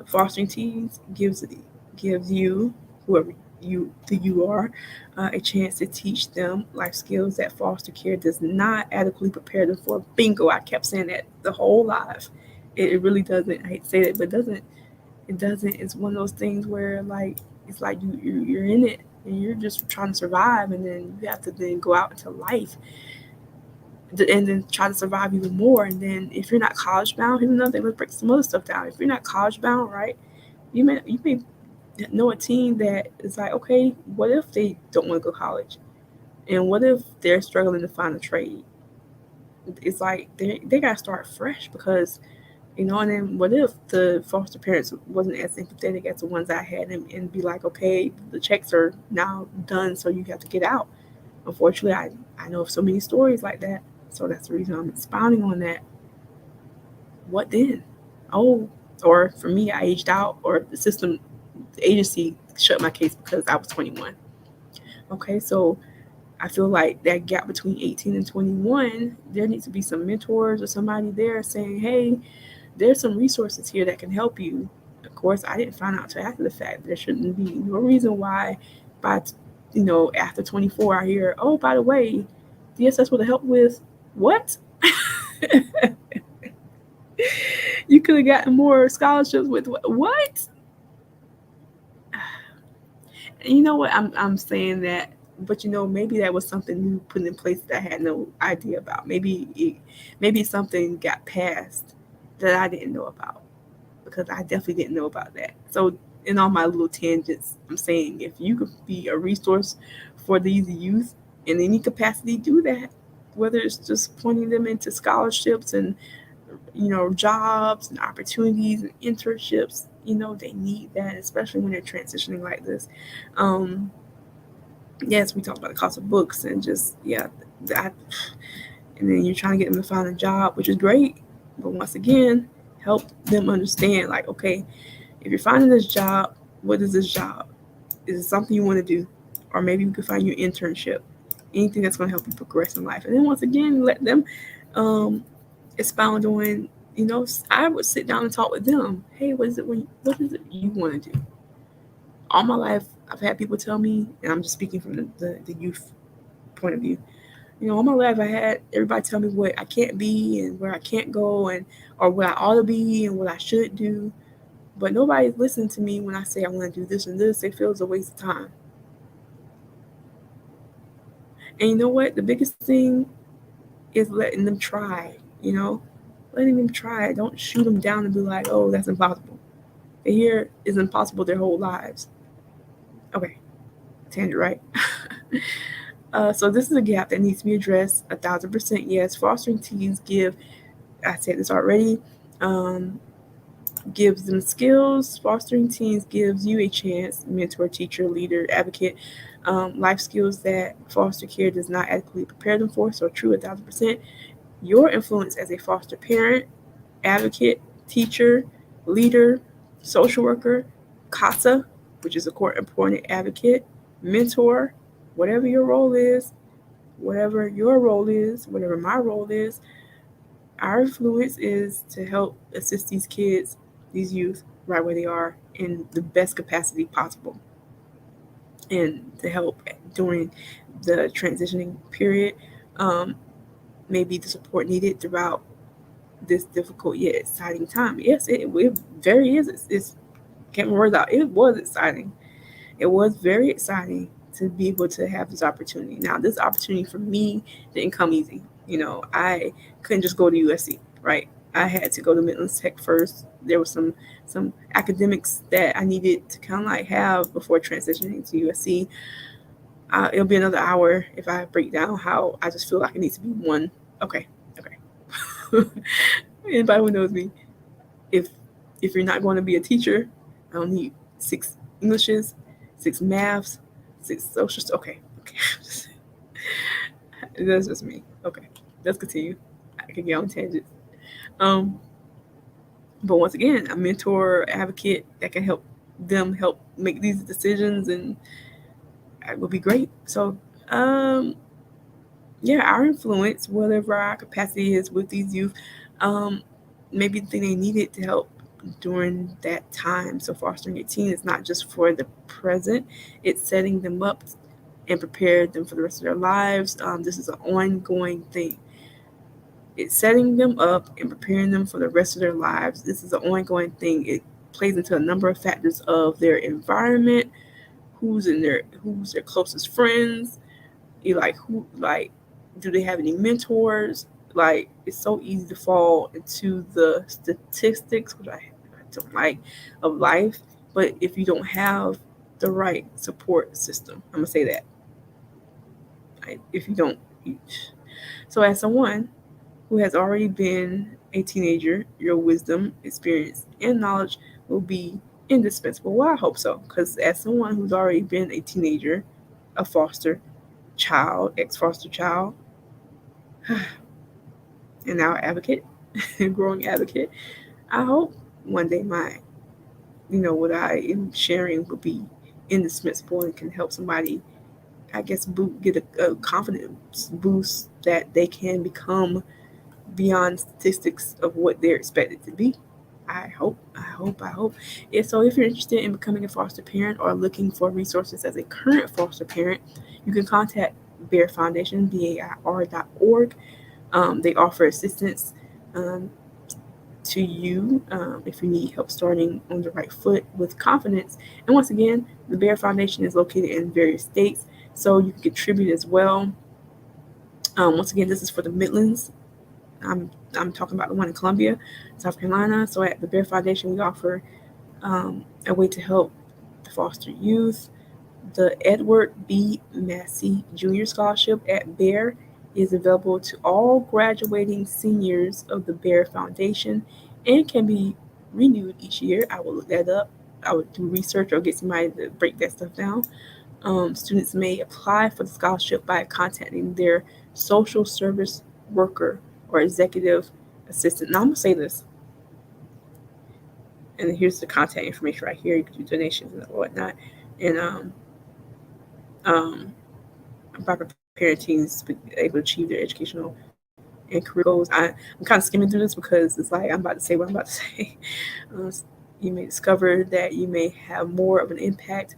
Fostering teens gives you, whoever you are, a chance to teach them life skills that foster care does not adequately prepare them for. Bingo! I kept saying that the whole life. It really doesn't. I hate to say that, but it doesn't. It doesn't. It's one of those things where like it's like you're in it and you're just trying to survive, and then you have to then go out into life and then try to survive even more. And then if you're not college bound, here's another thing. Let's break some other stuff down. If you're not college bound, right? You may know a teen that is like, okay, what if they don't want to go to college, and what if they're struggling to find a trade? it's like they gotta start fresh because and then what if the foster parents wasn't as empathetic as the ones I had and be like, okay, the checks are now done, so you have to get out. Unfortunately, I know of so many stories like that. So that's the reason I'm expounding on that. What then? Oh, or for me, I aged out, or the agency shut my case because I was 21. Okay, so I feel like that gap between 18 and 21, there needs to be some mentors or somebody there saying, hey, there's some resources here that can help you. Of course, I didn't find out till after the fact. There shouldn't be no reason why by, after 24, I hear, oh, by the way, DSS would have helped with what? You could have gotten more scholarships with what? And you know what? I'm saying that, but maybe that was something new put in place that I had no idea about. Maybe something got passed that I didn't know about because I definitely didn't know about that. So in all my little tangents, I'm saying if you could be a resource for these youth in any capacity, do that. Whether it's just pointing them into scholarships and jobs and opportunities and internships, they need that, especially when they're transitioning like this. Yes, we talked about the cost of books and just that, and then you're trying to get them to find a job, which is great, but once again, help them understand, like, okay, if you're finding this job, what is this job? Is it something you want to do? Or maybe we could find you an internship, anything that's going to help you progress in life. And then once again, let them expound on, I would sit down and talk with them. Hey, what is it you want to do? All my life, I've had people tell me, and I'm just speaking from the youth point of view. All my life I had everybody tell me what I can't be and where I can't go or what I ought to be and what I should do. But nobody's listening to me when I say I want to do this and this. They feel it's a waste of time. And you know what? The biggest thing is letting them try, letting them try. Don't shoot them down and be like, oh, that's impossible. They hear is impossible their whole lives. Okay, tangent, right? So this is a gap that needs to be addressed 1,000%. Yes, fostering teens I said this already, gives them skills. Fostering teens gives you a chance, mentor, teacher, leader, advocate, life skills that foster care does not adequately prepare them for. So true 1,000%. Your influence as a foster parent, advocate, teacher, leader, social worker, CASA, which is a court appointed advocate, mentor, whatever your role is, whatever my role is, our influence is to help assist these kids, these youth, right where they are in the best capacity possible. And to help during the transitioning period, maybe the support needed throughout this difficult yet exciting time. Yes, it very is. It's can't remember words out. It was exciting. It was very exciting to be able to have this opportunity. Now, this opportunity for me didn't come easy. I couldn't just go to USC, right? I had to go to Midlands Tech first. There was some academics that I needed to kind of like have before transitioning to USC. It'll be another hour if I break down how I just feel like it needs to be one. Okay. Anybody who knows me, if you're not going to be a teacher, I don't need 6 Englishes, 6 maths, 6 socials. Okay. That's just me. Okay, let's continue. I can get on tangents. But once again, a mentor, advocate that can help them help make these decisions, and it will be great. So, our influence, whatever our capacity is with these youth, maybe the thing they needed to help during that time. So fostering a teen is not just for the present, it's setting them up and prepare them for the rest of their lives. This is an ongoing thing. It's setting them up and preparing them for the rest of their lives. This is an ongoing thing. It plays into a number of factors of their environment, who's their closest friends, do they have any mentors? Like, it's so easy to fall into the statistics, which I don't like, of life. But if you don't have the right support system, I'm gonna say that. If you don't, so as someone who has already been a teenager, your wisdom, experience, and knowledge will be indispensable. Well, I hope so, because as someone who's already been a teenager, a foster child, ex-foster child, and now advocate, growing advocate, I hope one day what I am sharing will be indispensable and can help somebody, I guess, get a confidence boost that they can become beyond statistics of what they're expected to be. I hope. Yeah, so if you're interested in becoming a foster parent or looking for resources as a current foster parent, you can contact Bair Foundation, BAIR.org. They offer assistance to you if you need help starting on the right foot with confidence. And once again, the Bair Foundation is located in various states, so you can contribute as well. Once again, this is for the Midlands. I'm talking about the one in Columbia, South Carolina. So at the Bair Foundation, we offer a way to help the foster youth. The Edward B. Massey Jr. Scholarship at Bair is available to all graduating seniors of the Bair Foundation and can be renewed each year. I will look that up. I would do research or get somebody to break that stuff down. Students may apply for the scholarship by contacting their social service worker or executive assistant. Now I'm gonna say this, and here's the contact information right here. You can do donations and whatnot, and by preparing teens to be able to achieve their educational and career goals. I'm kind of skimming through this because it's like I'm about to say what I'm about to say. You may discover that you may have more of an impact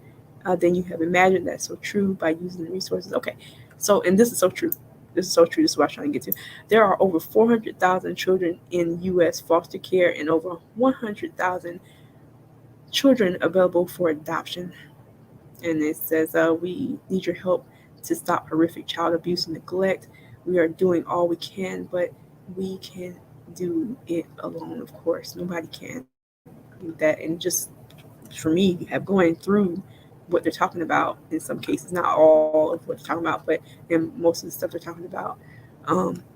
than you have imagined. That's so true by using the resources. Okay, so, and this is so true. This is so true. This is what I'm trying to get to. There are over 400,000 children in U.S. foster care and over 100,000 children available for adoption. And it says, we need your help to stop horrific child abuse and neglect. We are doing all we can, but we can't do it alone, of course. Nobody can do that. And just for me, have going through what they're talking about in some cases, not all of what they're talking about, but in most of the stuff they're talking about,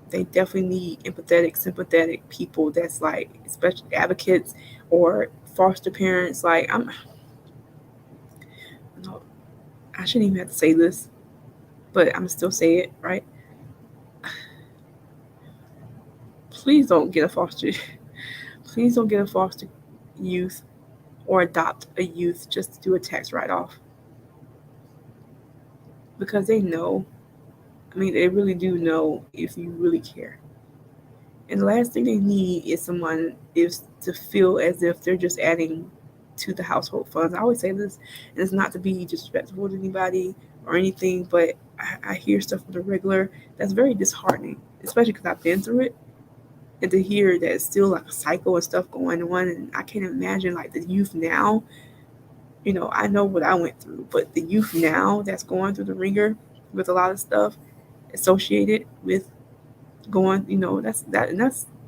they definitely need empathetic, sympathetic people that's like, especially advocates or foster parents. Like, I shouldn't even have to say this, but I'm gonna still say it, right? Please don't get a foster. Please don't get a foster youth or adopt a youth just to do a tax write-off, because they know. I mean, they really do know if you really care. And the last thing they need is someone is to feel as if they're just adding to the household funds. I always say this, and it's not to be disrespectful to anybody or anything, but I hear stuff on the regular that's very disheartening, especially because I've been through it. And to hear that it's still like a cycle and stuff going on, and I can't imagine like the youth now. I know what I went through, but the youth now that's going through the ringer with a lot of stuff associated with going, that's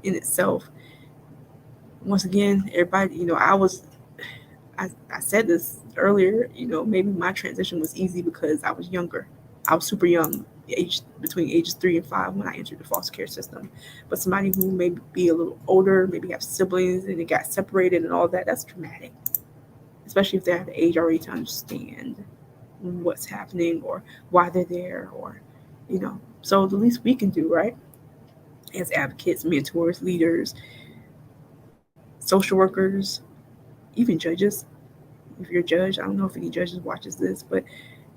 in itself. Once again, everybody, I said this earlier, maybe my transition was easy because I was younger. I was super young, between ages 3 and 5 when I entered the foster care system. But somebody who may be a little older, maybe have siblings and they got separated and all that, that's traumatic. Especially if they have the age already to understand what's happening or why they're there, or, So the least we can do, right, as advocates, mentors, leaders, social workers, even judges. If you're a judge, I don't know if any judges watches this, but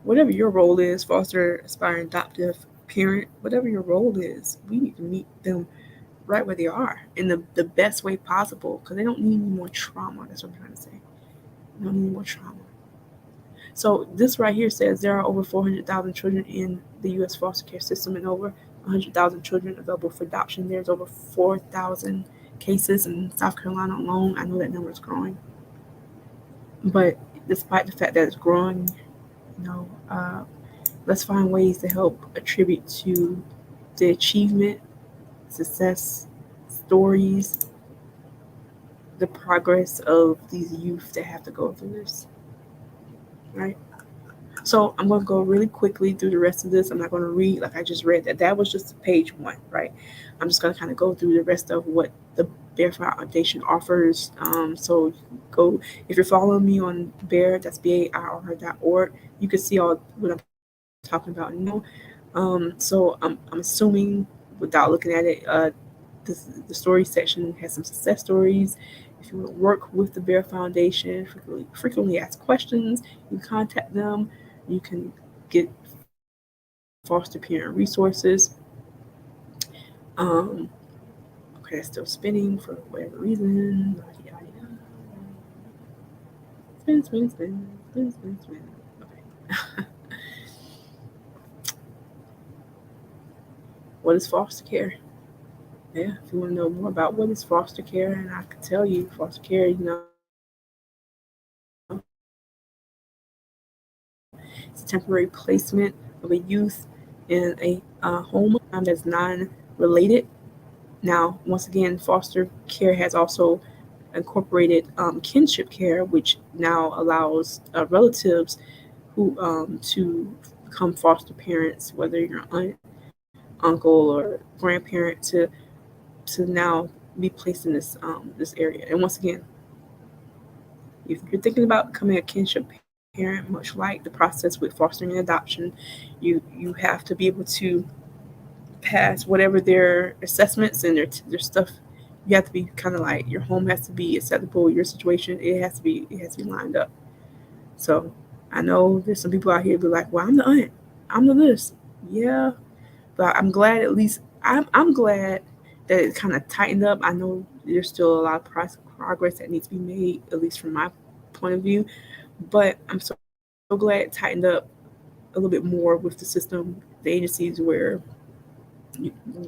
whatever your role is, foster, aspiring, adoptive, parent, whatever your role is, we need to meet them right where they are in the best way possible, because they don't need any more trauma. That's what I'm trying to say. They don't need any more trauma. So this right here says there are over 400,000 children in the U.S. foster care system and over 100,000 children available for adoption. There's over 4,000 cases in South Carolina alone. I know that number is growing. But despite the fact that it's growing, let's find ways to help attribute to the achievement, success stories, the progress of these youth that have to go through this, right? So I'm going to go really quickly through the rest of this. I'm not going to read like I just read that. That was just page 1, right? I'm just going to kind of go through the rest of what the Bair Foundation offers. So go, if you're following me on Bair, that's BAIR.org, you can see all what I'm talking about now. So I'm assuming without looking at it, the story section has some success stories. If you want to work with the Bair Foundation, frequently ask questions, you can contact them. You can get foster parent resources. Okay, it's still spinning for whatever reason. Spin, spin, spin, spin, spin, spin. Okay. What is foster care? Yeah, if you want to know more about what is foster care, and I can tell you, foster care, it's a temporary placement of a youth in a home that's non-related. Now, once again, foster care has also incorporated kinship care, which now allows relatives who to become foster parents, whether you're an aunt, uncle, or grandparent, to now be placed in this area. And once again, if you're thinking about becoming a kinship parent, much like the process with fostering and adoption, you have to be able to pass whatever their assessments and their stuff. You have to be kind of like, your home has to be acceptable. Your situation, it has to be lined up. So I know there's some people out here be like, well, I'm the aunt, I'm the this. Yeah, but I'm glad, at least I'm glad that it kind of tightened up. I know there's still a lot of progress that needs to be made, at least from my point of view. But I'm so glad it tightened up a little bit more with the system, the agencies where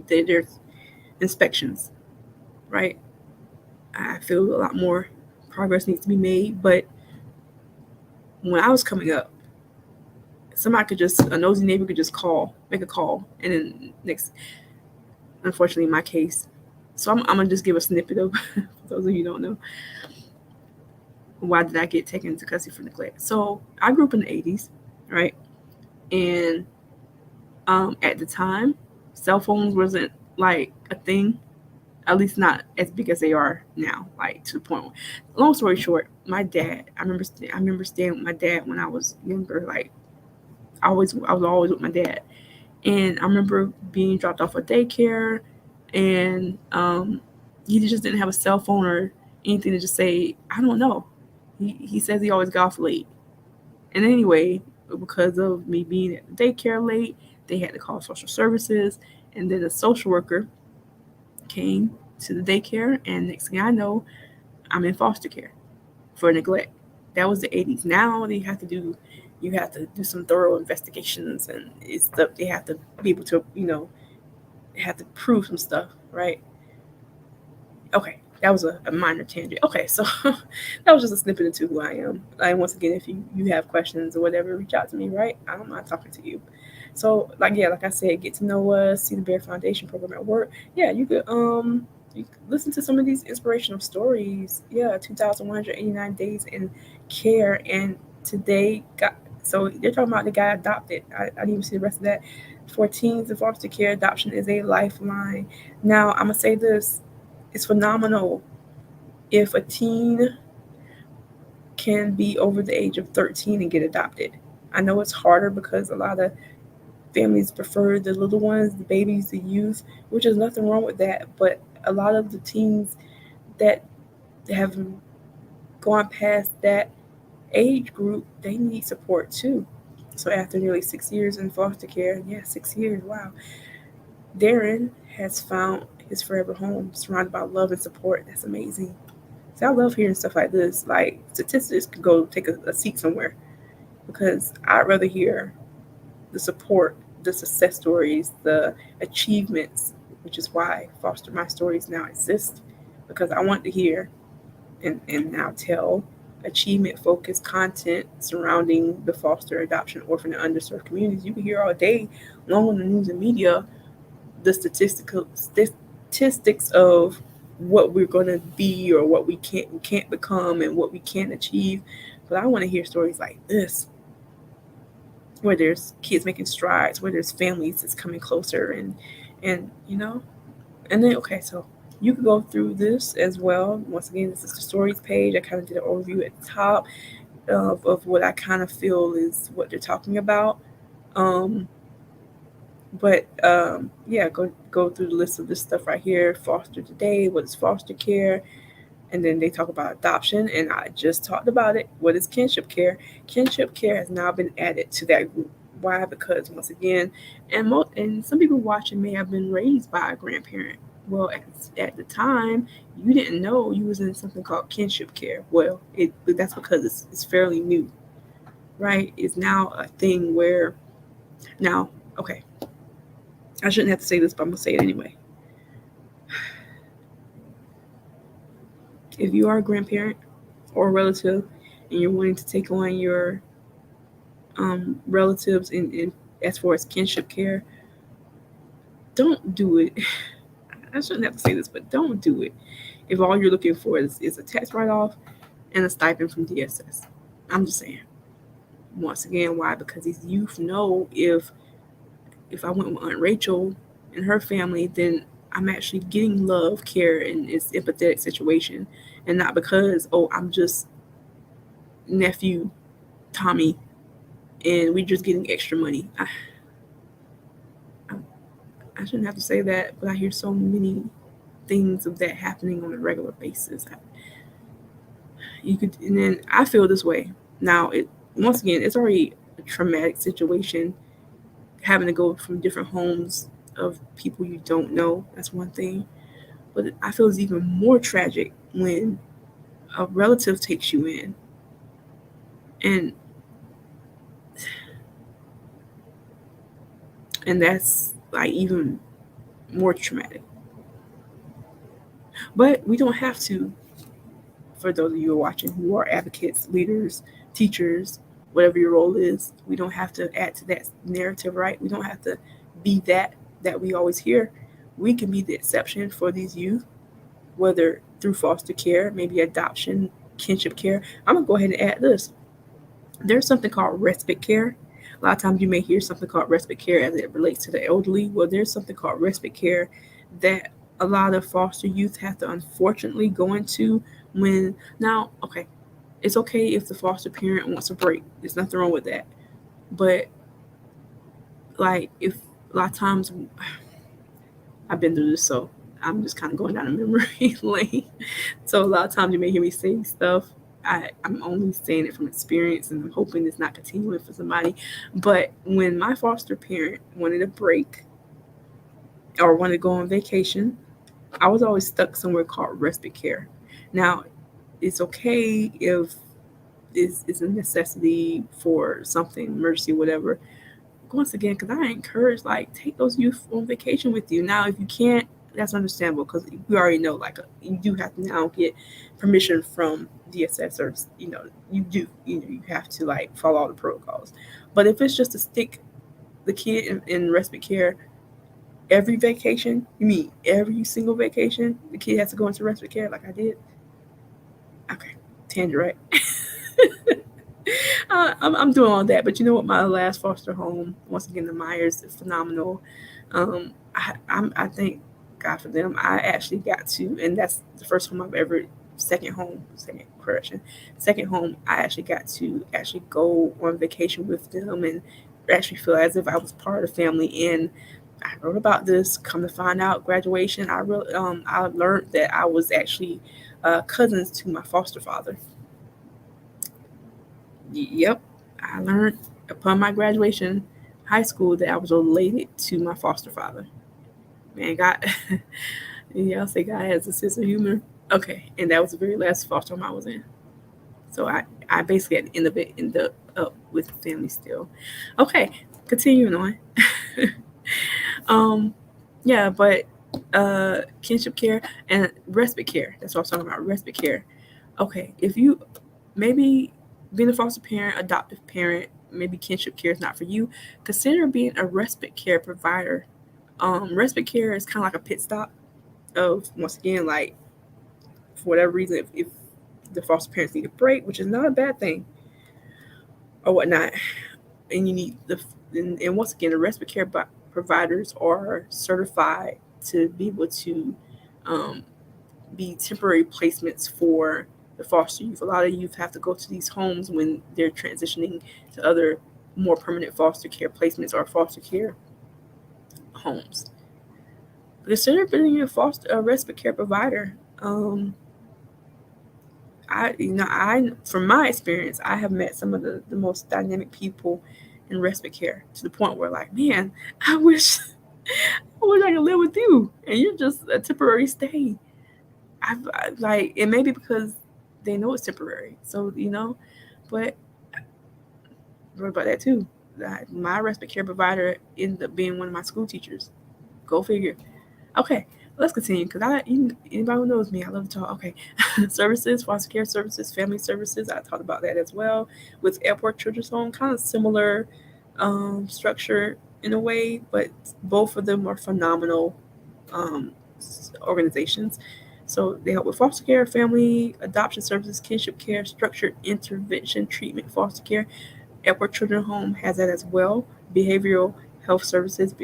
there's inspections, right? I feel a lot more progress needs to be made. But when I was coming up, somebody could just, a nosy neighbor could just make a call, and then next, unfortunately, in my case. So I'm gonna just give a snippet of for those of you who don't know, why did I get taken into custody for neglect. So I grew up in the 80s, right? And at the time, cell phones wasn't like a thing, at least not as big as they are now. Like, to the point where, long story short, my dad. I remember staying with my dad when I was younger. Like, I was always with my dad, and I remember being dropped off at daycare, and he just didn't have a cell phone or anything to just say, I don't know. He says he always got off late, and anyway, because of me being at the daycare late, they had to call social services, and then a social worker came to the daycare, and next thing I know, I'm in foster care for neglect. That was the 80s. Now you have to do some thorough investigations, and it's stuff they have to be able to, have to prove some stuff, right? Okay, that was a minor tangent. Okay, so that was just a snippet into who I am. And once again, if you have questions or whatever, reach out to me, right? I don't mind talking to you. So, like I said, get to know us, see the Bair Foundation program at work. Yeah, you could listen to some of these inspirational stories. Yeah, 2,189 days in care, and today got, so they're talking about the guy adopted. I didn't even see the rest of that. For teens in foster care, adoption is a lifeline. Now, I'm gonna say this: it's phenomenal if a teen can be over the age of 13 and get adopted. I know it's harder because a lot of families prefer the little ones, the babies, the youth, which is nothing wrong with that. But a lot of the teens that have gone past that age group, they need support too. So after nearly 6 years in foster care, yeah, 6 years, wow, Darren has found his forever home, surrounded by love and support. That's amazing. See, I love hearing stuff like this. Like, statistics could go take a seat somewhere, because I'd rather hear the support, the success stories, the achievements, which is why Foster My Stories now exist, because I want to hear and now tell achievement focused content surrounding the foster, adoption, orphan, and underserved communities. You can hear all day long on the news and media the statistics of what we're going to be, or what we can't become, and what we can't achieve. But I want to hear stories like this. where there's kids making strides, where there's families that's coming closer, and and then okay, so you can go through this as well. Once again, this is the stories page. I kind of did an overview at the top of what I kind of feel is what they're talking about. Um, but yeah, go through the list of this stuff right here. Foster today. What is foster care? And then they talk about adoption, and I just talked about it. What is kinship care? Kinship care has now been added to that group. Why? Because once again, and some people watching may have been raised by a grandparent. Well, at the time, you didn't know you was in something called kinship care. Well, that's because it's fairly new, right? It's now a thing where now, okay, I shouldn't have to say this, but I'm gonna say it anyway. If you are a grandparent or a relative and you're wanting to take on your relatives in as far as kinship care, don't do it. I shouldn't have to say this, but don't do it if all you're looking for is a tax write-off and a stipend from DSS. I'm just saying. Once again, why? Because these youth know if I went with Aunt Rachel and her family, then I'm actually getting love, care, and it's empathetic situation, and not because I'm just nephew Tommy and we're just getting extra money. I shouldn't have to say that, but I hear so many things of that happening on a regular basis. And then I feel this way. Now, once again, it's already a traumatic situation, having to go from different homes of people you don't know. That's one thing. But I feel it's even more tragic when a relative takes you in. And that's like even more traumatic. But we don't have to, for those of you who are watching who are advocates, leaders, teachers, whatever your role is, we don't have to add to that narrative, right? We don't have to be that we always hear. We can be the exception for these youth, whether through foster care, maybe adoption, kinship care. I'm going to go ahead and add this. There's something called respite care. A lot of times you may hear something called respite care as it relates to the elderly. Well, there's something called respite care that a lot of foster youth have to unfortunately go into when, now, okay, it's okay if the foster parent wants a break. There's nothing wrong with that. But like, if a lot of times I've been through this, so I'm just kind of going down a memory lane. So a lot of times you may hear me say stuff. I'm only saying it from experience, and I'm hoping it's not continuing for somebody. But when my foster parent wanted a break or wanted to go on vacation, I was always stuck somewhere called respite care. Now, it's okay if it's a necessity for something, emergency, whatever. Once again, because I encourage, like, take those youth on vacation with you. Now, if you can't, that's understandable, because we already know, like, you do have to now get permission from DSS, or you have to like follow all the protocols. But if it's just to stick the kid in respite care every vacation, you mean every single vacation the kid has to go into respite care like I did? Okay, tangent, right? I'm doing all that, but you know what? My last foster home, once again, the Myers, is phenomenal. I thank God for them. I actually got to, and that's the first home I've ever, second home, I actually got to actually go on vacation with them and actually feel as if I was part of the family. And I wrote about this. Come to find out, graduation, I learned that I was actually cousins to my foster father. Yep, I learned upon my graduation, high school, that I was related to my foster father. Man, God, y'all say God has a sense of humor. Okay, and that was the very last foster home I was in. So I basically at the end of it ended up with the family still. Okay, continuing on. Yeah, but kinship care and respite care. That's what I was talking about, respite care. Okay, if you maybe being a foster parent, adoptive parent, maybe kinship care is not for you, consider being a respite care provider. Respite care is kind of like a pit stop of, once again, like, for whatever reason, if the foster parents need a break, which is not a bad thing, or whatnot, and you need and once again, the respite care providers are certified to be able to um, be temporary placements for the foster youth. A lot of youth have to go to these homes when they're transitioning to other more permanent foster care placements or foster care homes. Consider being a respite care provider. I from my experience, I have met some of the most dynamic people in respite care to the point where, like, man, I wish I could live with you, and you're just a temporary stay. Like, it may be because they know it's temporary, so but what about that too? My respite care provider ended up being one of my school teachers. Go figure. Okay, let's continue because anybody who knows me, I love to talk. Okay, services, foster care services, family services. I talked about that as well with Airport Children's Home. Kind of similar structure in a way, but both of them are phenomenal um, organizations. So they help with foster care, family, adoption services, kinship care, structured intervention, treatment, foster care. Epworth Children's Home has that as well. Behavioral health services.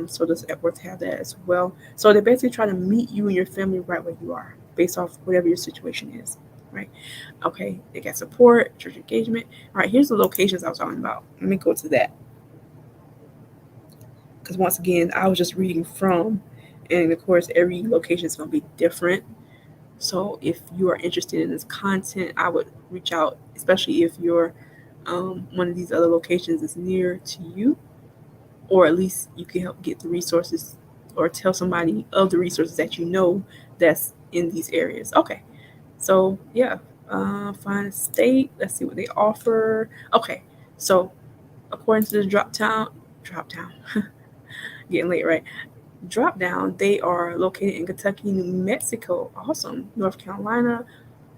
So does Epworth have that as well. So they basically try to meet you and your family right where you are, based off whatever your situation is. Right. Okay. They got support, church engagement. All right. Here's the locations I was talking about. Let me go to that. Because once again, I was just reading from, and of course, every location is going to be different. So if you are interested in this content, I would reach out, especially if you're one of these other locations is near to you, or at least you can help get the resources or tell somebody of the resources that you know that's in these areas. Okay, so yeah, find a state. Let's see what they offer. Okay, so according to the drop down, getting late, right? Drop down, they are located in Kentucky, New Mexico, awesome, North Carolina,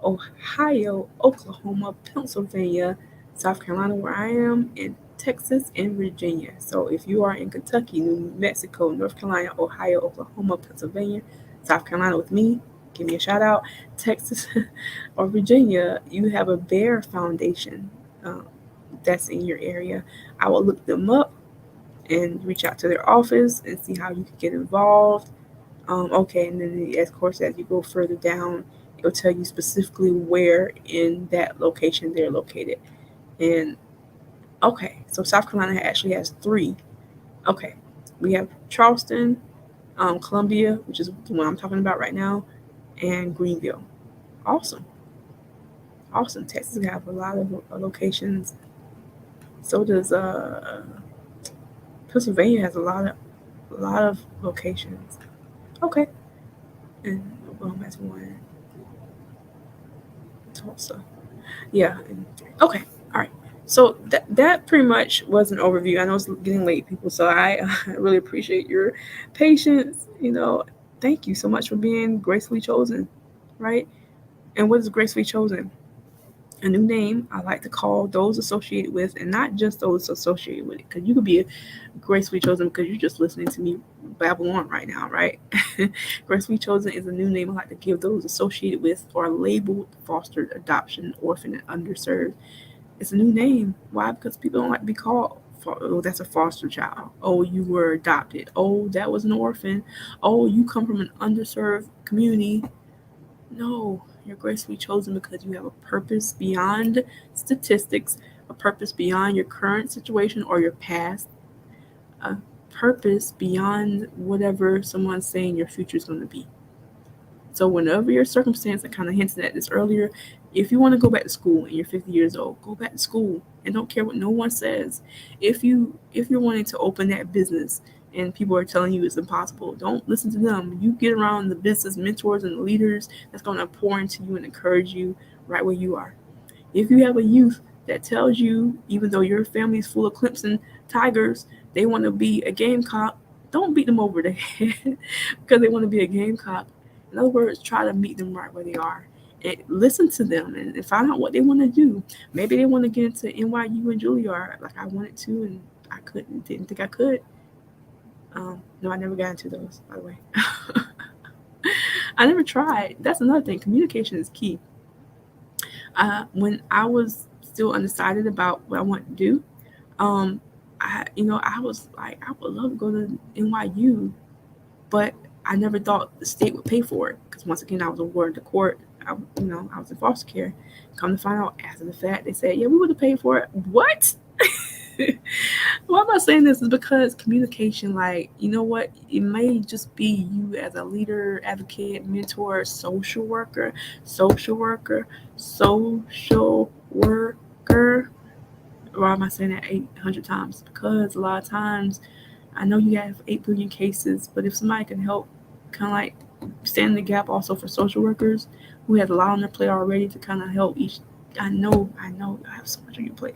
Ohio, Oklahoma, Pennsylvania, South Carolina, where I am, and Texas and Virginia. So if you are in Kentucky, New Mexico, North Carolina, Ohio, Oklahoma, Pennsylvania, South Carolina with me, give me a shout out. Texas or Virginia, you have a Bair Foundation that's in your area. I will look them up and reach out to their office and see how you can get involved. Okay, and then of course, as you go further down, it'll tell you specifically where in that location they're located. And okay, so South Carolina actually has 3. Okay, we have Charleston, Columbia, which is the one I'm talking about right now, and Greenville. Awesome, awesome. Texas have a lot of locations. So does Pennsylvania has a lot of locations. Okay, and Oklahoma has 1. Tulsa. Yeah. Okay. All right. So that pretty much was an overview. I know it's getting late, people, so I really appreciate your patience. Thank you so much for being gracefully chosen, right? And what is gracefully chosen? A new name I like to call those associated with, and not just those associated with it, because you could be gracefully chosen because you're just listening to me babble on right now, right? Gracefully chosen is a new name I like to give those associated with or labeled fostered, adoption, orphan, and underserved. It's a new name. Why? Because people don't like to be called, oh, that's a foster child. Oh, you were adopted. Oh, that was an orphan. Oh, you come from an underserved community. No, you're gracefully chosen because you have a purpose beyond statistics, a purpose beyond your current situation or your past, a purpose beyond whatever someone's saying your future is going to be. So whenever your circumstance, I kind of hinted at this earlier, if you want to go back to school and you're 50 years old, go back to school and don't care what no one says. If you're wanting to open that business and people are telling you it's impossible, don't listen to them. You get around the business mentors and leaders that's going to pour into you and encourage you right where you are. If you have a youth that tells you, even though your family is full of Clemson Tigers, they want to be a Gamecock, don't beat them over the head because they want to be a Gamecock. In other words, try to meet them right where they are. And listen to them and find out what they want to do. Maybe they want to get into NYU and Juilliard like I wanted to, and I didn't think I could. No, I never got into those, by the way. I never tried. That's another thing. Communication is key. When I was still undecided about what I wanted to do, I was like, I would love to go to NYU, but I never thought the state would pay for it because once again, I was awarded to court. I was in foster care. Come to find out after the fact, they said, yeah, we would have paid for it. What? Why am I saying this? Is because communication, like, you know what? It may just be you as a leader, advocate, mentor, social worker. Why am I saying that 800 times? Because a lot of times, I know you have 8 billion cases, but if somebody can help kind of like stand in the gap also for social workers who have a lot on their plate already to kind of help each. I know, I have so much on your plate.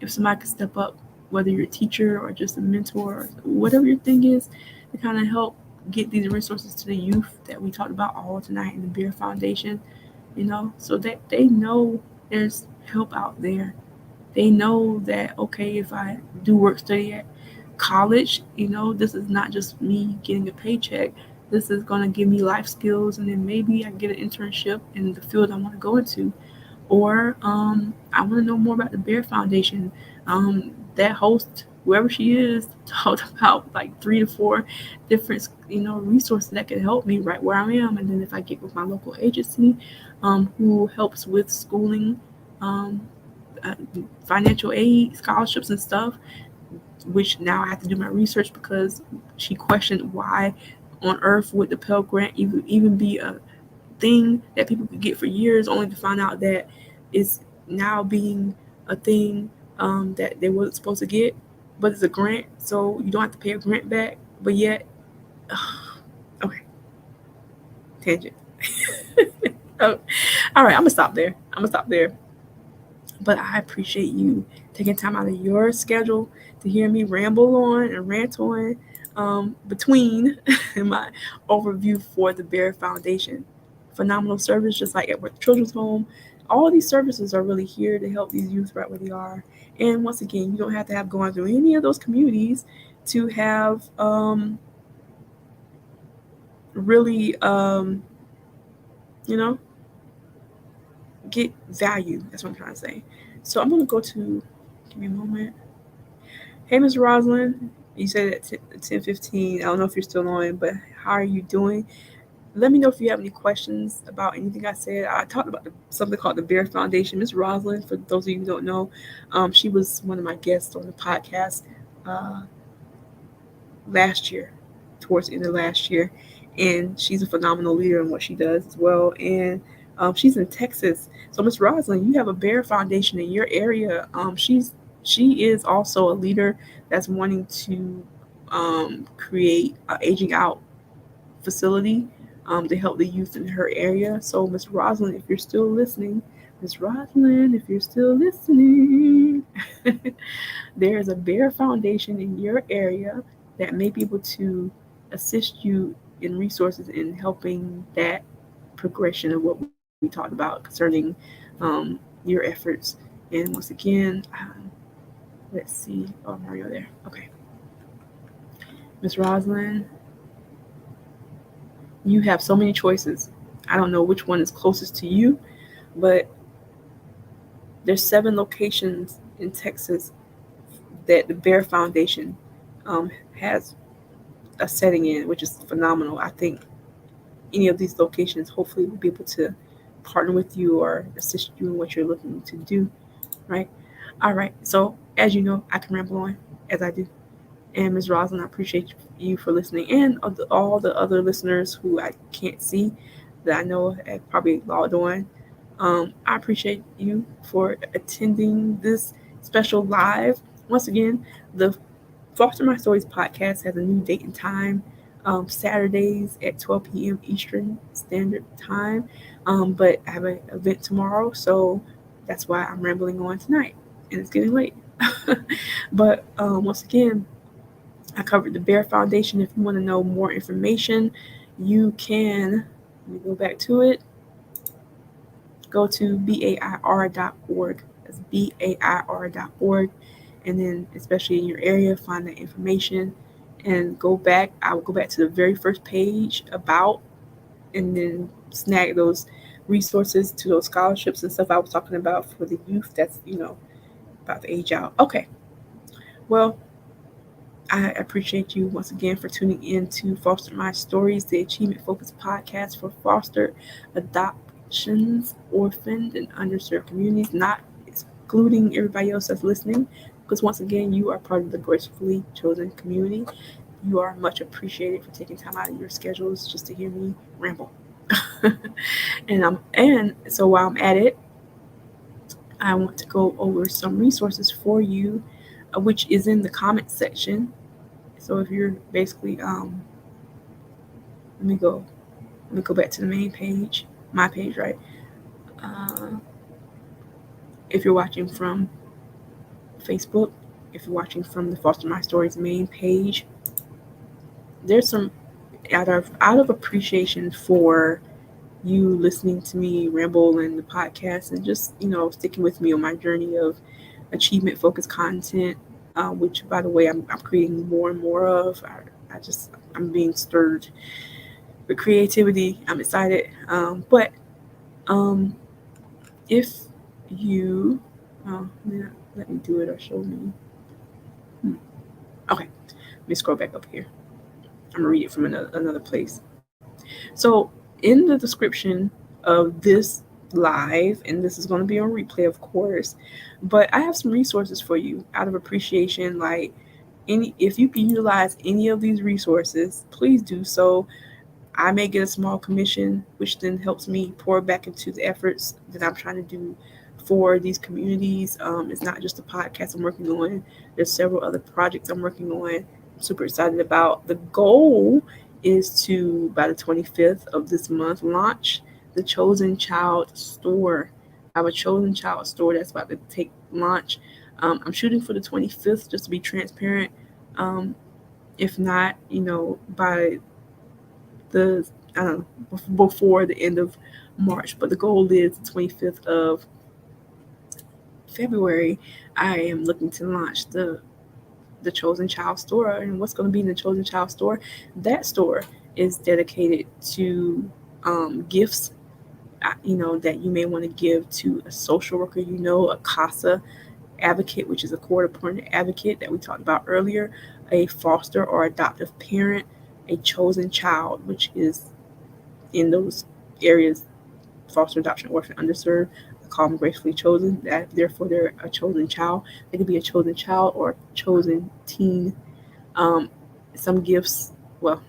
If somebody could step up, whether you're a teacher or just a mentor or whatever your thing is, to kind of help get these resources to the youth that we talked about all tonight in the Bair Foundation, so that they know there's help out there. They know that, okay, if I do work study at college, this is not just me getting a paycheck. This is going to give me life skills, and then maybe I get an internship in the field I want to go into. Or I want to know more about the Bair Foundation. That host, whoever she is, talked about like 3 to 4 different, resources that can help me right where I am. And then if I get with my local agency, who helps with schooling, uh, financial aid, scholarships, and stuff, which now I have to do my research because she questioned why on earth would the Pell Grant even be a thing that people could get for years, only to find out that it's now being a thing that they wasn't supposed to get, but it's a grant, so you don't have to pay a grant back. But yet, okay, tangent. Oh, all right, I'm gonna stop there. But I appreciate you taking time out of your schedule to hear me ramble on and rant on between my overview for the Bair Foundation. Phenomenal service, just like at Children's Home. All these services are really here to help these youth right where they are. And once again, you don't have to have gone through any of those communities to have really, you know, get value. That's what I'm trying to say. So I'm going to go to, give me a moment. Hey, Ms. Rosalind, you said at 10:15. I don't know if you're still on, but how are you doing? Let me know if you have any questions about anything I said. I talked about something called the Bair Foundation. Ms. Rosalind, for those of you who don't know, she was one of my guests on the podcast last year, towards the end of last year. And she's a phenomenal leader in what she does as well. And she's in Texas. So, Ms. Rosalind, you have a Bair Foundation in your area. She is also a leader that's wanting to create an aging out facility to help the youth in her area. So, Ms. Rosalind, if you're still listening, there is a Bair Foundation in your area that may be able to assist you in resources in helping that progression of what we talked about concerning your efforts. And once again, let's see. Oh, Mario there. Okay. Ms. Rosalind, you have so many choices. I don't know which one is closest to you, but there's 7 locations in Texas that the Bair Foundation has a setting in, which is phenomenal. I think any of these locations hopefully will be able to partner with you or assist you in what you're looking to do, right? All right. So as you know, I can ramble on as I do. And Ms. Rosalind, I appreciate you for listening, and all the other listeners who I can't see that I know have probably logged on. I appreciate you for attending this special live. Once again, the Foster My Stories podcast has a new date and time, Saturdays at 12 p.m. Eastern Standard Time. But I have an event tomorrow, so that's why I'm rambling on tonight, and it's getting late. But once again, I covered the Bair Foundation. If you want to know more information, you can, let me go back to it, go to bair.org. That's bair.org. And then, especially in your area, find that information and go back. I will go back to the very first page about, and then snag those resources to those scholarships and stuff I was talking about for the youth that's, about to age out. Okay. Well, I appreciate you once again for tuning in to Foster My Stories, the Achievement Focused podcast for foster adoptions, orphaned, and underserved communities, not excluding everybody else that's listening, because once again, you are part of the gracefully chosen community. You are much appreciated for taking time out of your schedules just to hear me ramble. And so while I'm at it, I want to go over some resources for you, which is in the comments section. So if you're basically, let me go back to the main page, my page, right? If you're watching from Facebook, if you're watching from the Foster My Stories main page, there's some out of appreciation for you listening to me ramble in the podcast and just sticking with me on my journey of achievement focused content, which by the way I'm creating more and more of. I'm being stirred with creativity. I'm excited, but if you let me do it or show me. Okay, let me scroll back up here. I'm gonna read it from another place. So in the description of this live, and this is going to be on replay, of course, but I have some resources for you out of appreciation. Like, if you can utilize any of these resources, please do so. I may get a small commission, which then helps me pour back into the efforts that I'm trying to do for these communities. It's not just the podcast I'm working on. There's several other projects I'm working on. I'm super excited about. The goal is to, by the 25th of this month, launch the Chosen Child store. I have a Chosen Child store that's about to take launch. I'm shooting for the 25th, just to be transparent. If not, by the, before the end of March, but the goal is the 25th of February. I am looking to launch the Chosen Child store. And what's going to be in the Chosen Child store? That store is dedicated to gifts, that you may want to give to a social worker, a CASA advocate, which is a court-appointed advocate that we talked about earlier, a foster or adoptive parent, a chosen child, which is in those areas, foster, adoption, orphan, underserved. I call them gracefully chosen. That therefore they're a chosen child. They could be a chosen child or a chosen teen. Some gifts. Well,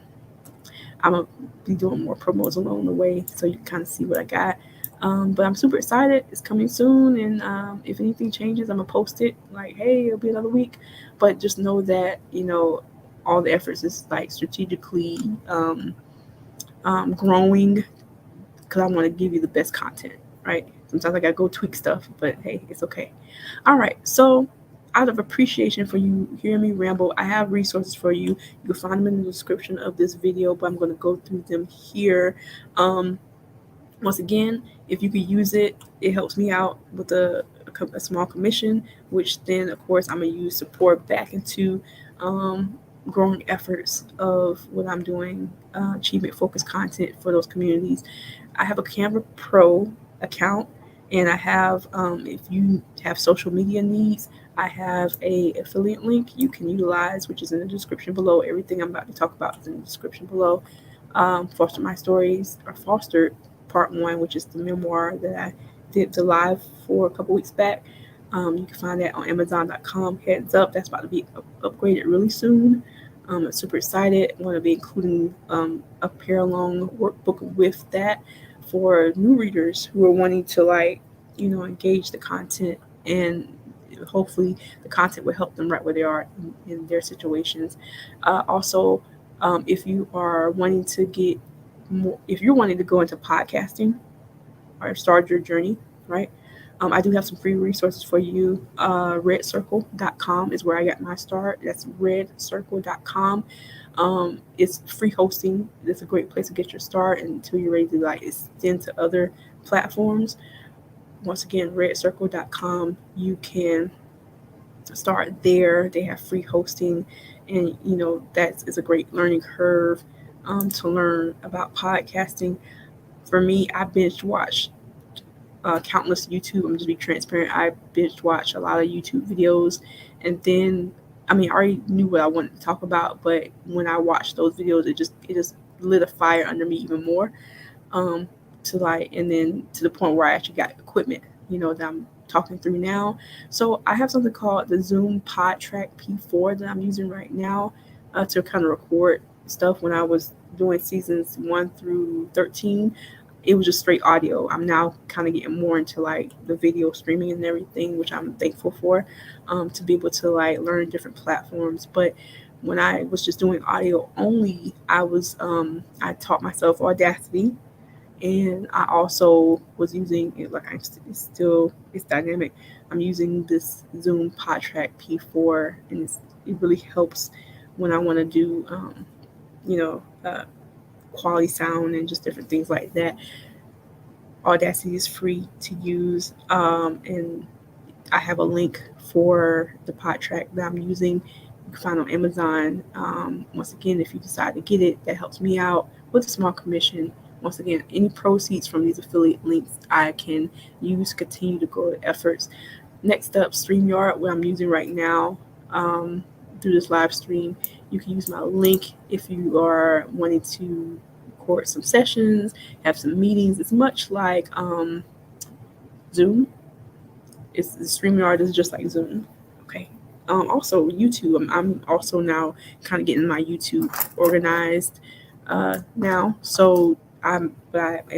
I'm gonna be doing more promos along the way, so you can kind of see what I got. But I'm super excited. It's coming soon, and if anything changes, I'm gonna post it. Like, hey, it'll be another week. But just know that all the efforts is like strategically growing, because I want to give you the best content, right? Sometimes I gotta go tweak stuff, but hey, it's okay. All right, so out of appreciation for you hearing me ramble, I have resources for you. You can find them in the description of this video, but I'm going to go through them here. Once again, if you could use it, it helps me out with a small commission, which then, of course, I'm going to use support back into growing efforts of what I'm doing, achievement-focused content for those communities. I have a Canva Pro account, and I have, if you have social media needs, I have a affiliate link you can utilize, which is in the description below. Everything I'm about to talk about is in the description below. Foster My Stories, or Fostered Part 1, which is the memoir that I did the live for a couple weeks back. You can find that on Amazon.com. Heads up, that's about to be upgraded really soon. I'm super excited. I want to be including a pair-along workbook with that for new readers who are wanting to engage the content, and hopefully the content will help them right where they are in their situations. Also, if you are wanting to get more, if you're wanting to go into podcasting or start your journey, right? I do have some free resources for you. redcircle.com is where I got my start. That's redcircle.com. It's free hosting. It's a great place to get your start until you're ready to extend to other platforms. Once again, redcircle.com. You can start there. They have free hosting, and that is a great learning curve to learn about podcasting. For me, I binge watch countless YouTube. I'm just be transparent. I binge watch a lot of YouTube videos, and then I already knew what I wanted to talk about, but when I watched those videos, it just lit a fire under me even more. Um, to like, and then to the point where I actually got equipment, that I'm talking through now. So I have something called the Zoom PodTrack P4 that I'm using right now to kind of record stuff. When I was doing seasons 1 through 13, it was just straight audio. I'm now kind of getting more into like the video streaming and everything, which I'm thankful for, to be able to like learn different platforms. But when I was just doing audio only, I taught myself Audacity, and I also was using it like it's dynamic. I'm using this Zoom PodTrack P4, and it really helps when I want to do you know uh, quality sound and just different things like that. Audacity is free to use, and I have a link for the PodTrack that I'm using. You can find on Amazon. Once again, if you decide to get it, that helps me out with a small commission. Once again, any proceeds from these affiliate links I can use to continue to grow the efforts. Next up, StreamYard, what I'm using right now through this live stream. You can use my link if you are wanting to record some sessions, have some meetings. It's much like Zoom. It's StreamYard is just like Zoom. Okay. Also YouTube. I'm also now kind of getting my YouTube organized now. So I am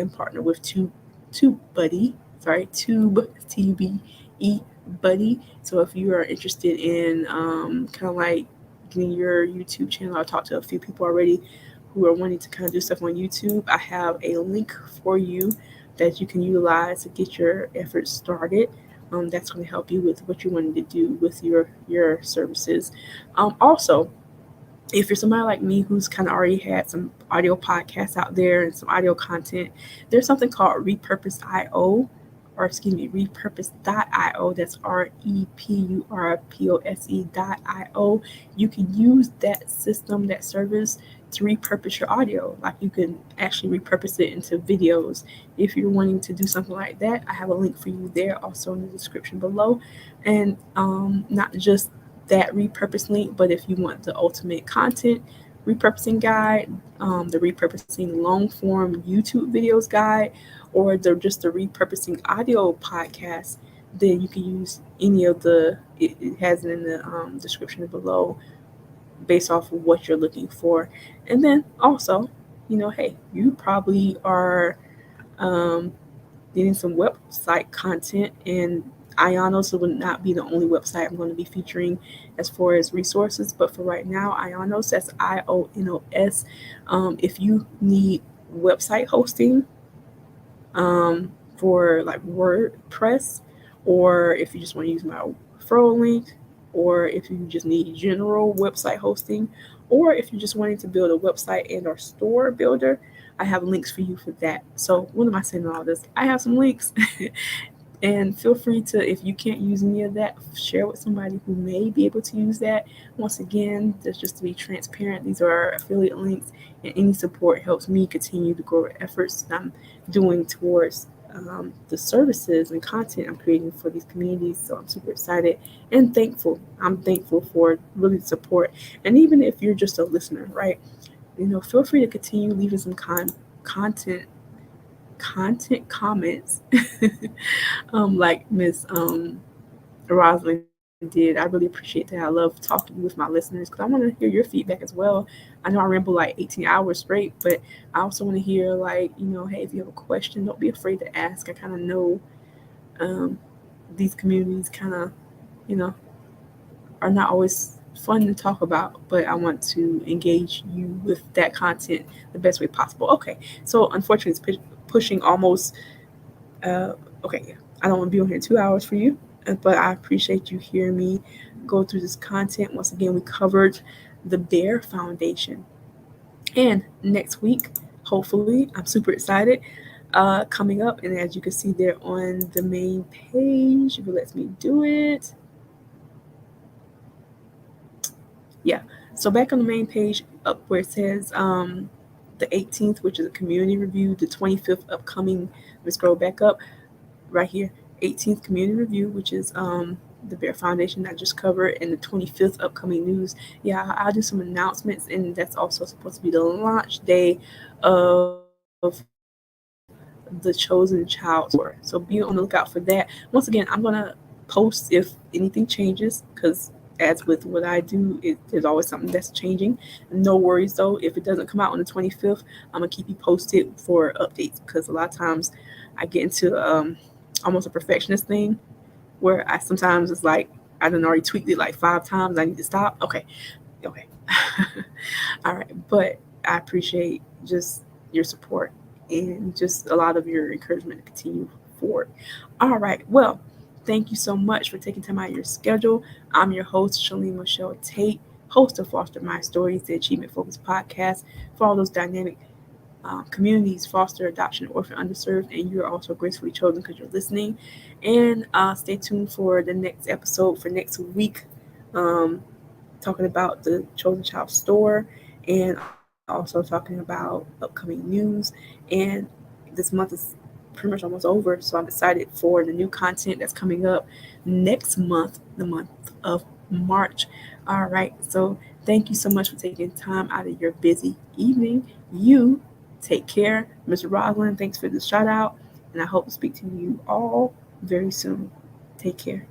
partnered with TubeBuddy. Sorry, Tube TBE Buddy. So if you are interested in kind of like getting your YouTube channel, I've talked to a few people already who are wanting to kind of do stuff on YouTube. I have a link for you that you can utilize to get your efforts started. That's going to help you with what you're wanting to do with your services. Also, if you're somebody like me who's kind of already had some audio podcasts out there and some audio content, there's something called Repurpose.io, or excuse me, Repurpose.io. That's Repurpose.io. You can use that system, that service, to repurpose your audio. Like, you can actually repurpose it into videos. If you're wanting to do something like that, I have a link for you there also in the description below. And not just that repurpose link, but if you want the ultimate content repurposing guide, the repurposing long form YouTube videos guide, or just the repurposing audio podcast, then you can use any of it has it in the description below, based off of what you're looking for. And then also, hey, you probably are getting some website content, and Ionos would not be the only website I'm going to be featuring as far as resources. But for right now, Ionos, that's IONOS. If you need website hosting for like WordPress, or if you just want to use my referral link, or if you just need general website hosting, or if you're just wanting to build a website and or store builder, I have links for you for that. So what am I saying all this? I have some links. And feel free to, if you can't use any of that, share with somebody who may be able to use that. Once again, just to be transparent, these are our affiliate links, and any support helps me continue to grow efforts that I'm doing towards the services and content I'm creating for these communities. So I'm super excited and thankful. I'm thankful for really the support. And even if you're just a listener, right? Feel free to continue leaving some content comments like Miss Rosalind did. I really appreciate that. I love talking with my listeners because I want to hear your feedback as well. I know I ramble like 18 hours straight, but I also want to hear, like, hey, if you have a question, don't be afraid to ask. I kind of know these communities kind of, are not always fun to talk about, but I want to engage you with that content the best way possible. Okay, so unfortunately, it's pushing almost. Okay, I don't want to be on here 2 hours for you, but I appreciate you hearing me go through this content. Once again, we covered the Bair Foundation, and next week, hopefully, I'm super excited. Coming up, and as you can see there on the main page, if it lets me do it. Yeah, so back on the main page, up where it says the 18th, which is a community review, the 25th upcoming, let me scroll back up right here, 18th community review, which is the Bair Foundation I just covered, and the 25th upcoming news. Yeah, I'll do some announcements, and that's also supposed to be the launch day of the Chosen Child Tour. So be on the lookout for that. Once again, I'm gonna post if anything changes, because as with what I do, there's always something that's changing. No worries though, if it doesn't come out on the 25th, I'm gonna keep you posted for updates, because a lot of times I get into almost a perfectionist thing where I sometimes it's like I done already tweaked it like 5 times. I need to stop. Okay. All right, but I appreciate just your support and just a lot of your encouragement to continue forward. All right, well, thank you so much for taking time out of your schedule. I'm your host, Shalene Michelle Tate, host of Foster My Stories, the Achievement Focused podcast for all those dynamic communities, foster, adoption, orphan, underserved, and you're also gracefully chosen because you're listening. And stay tuned for the next episode for next week, talking about the Chosen Child store, and also talking about upcoming news. And this month is pretty much almost over, so I'm excited for the new content that's coming up next month, the month of March. All right, so thank you so much for taking time out of your busy evening. You take care. Mr. Roslyn, thanks for the shout out, and I hope to speak to you all very soon. Take care.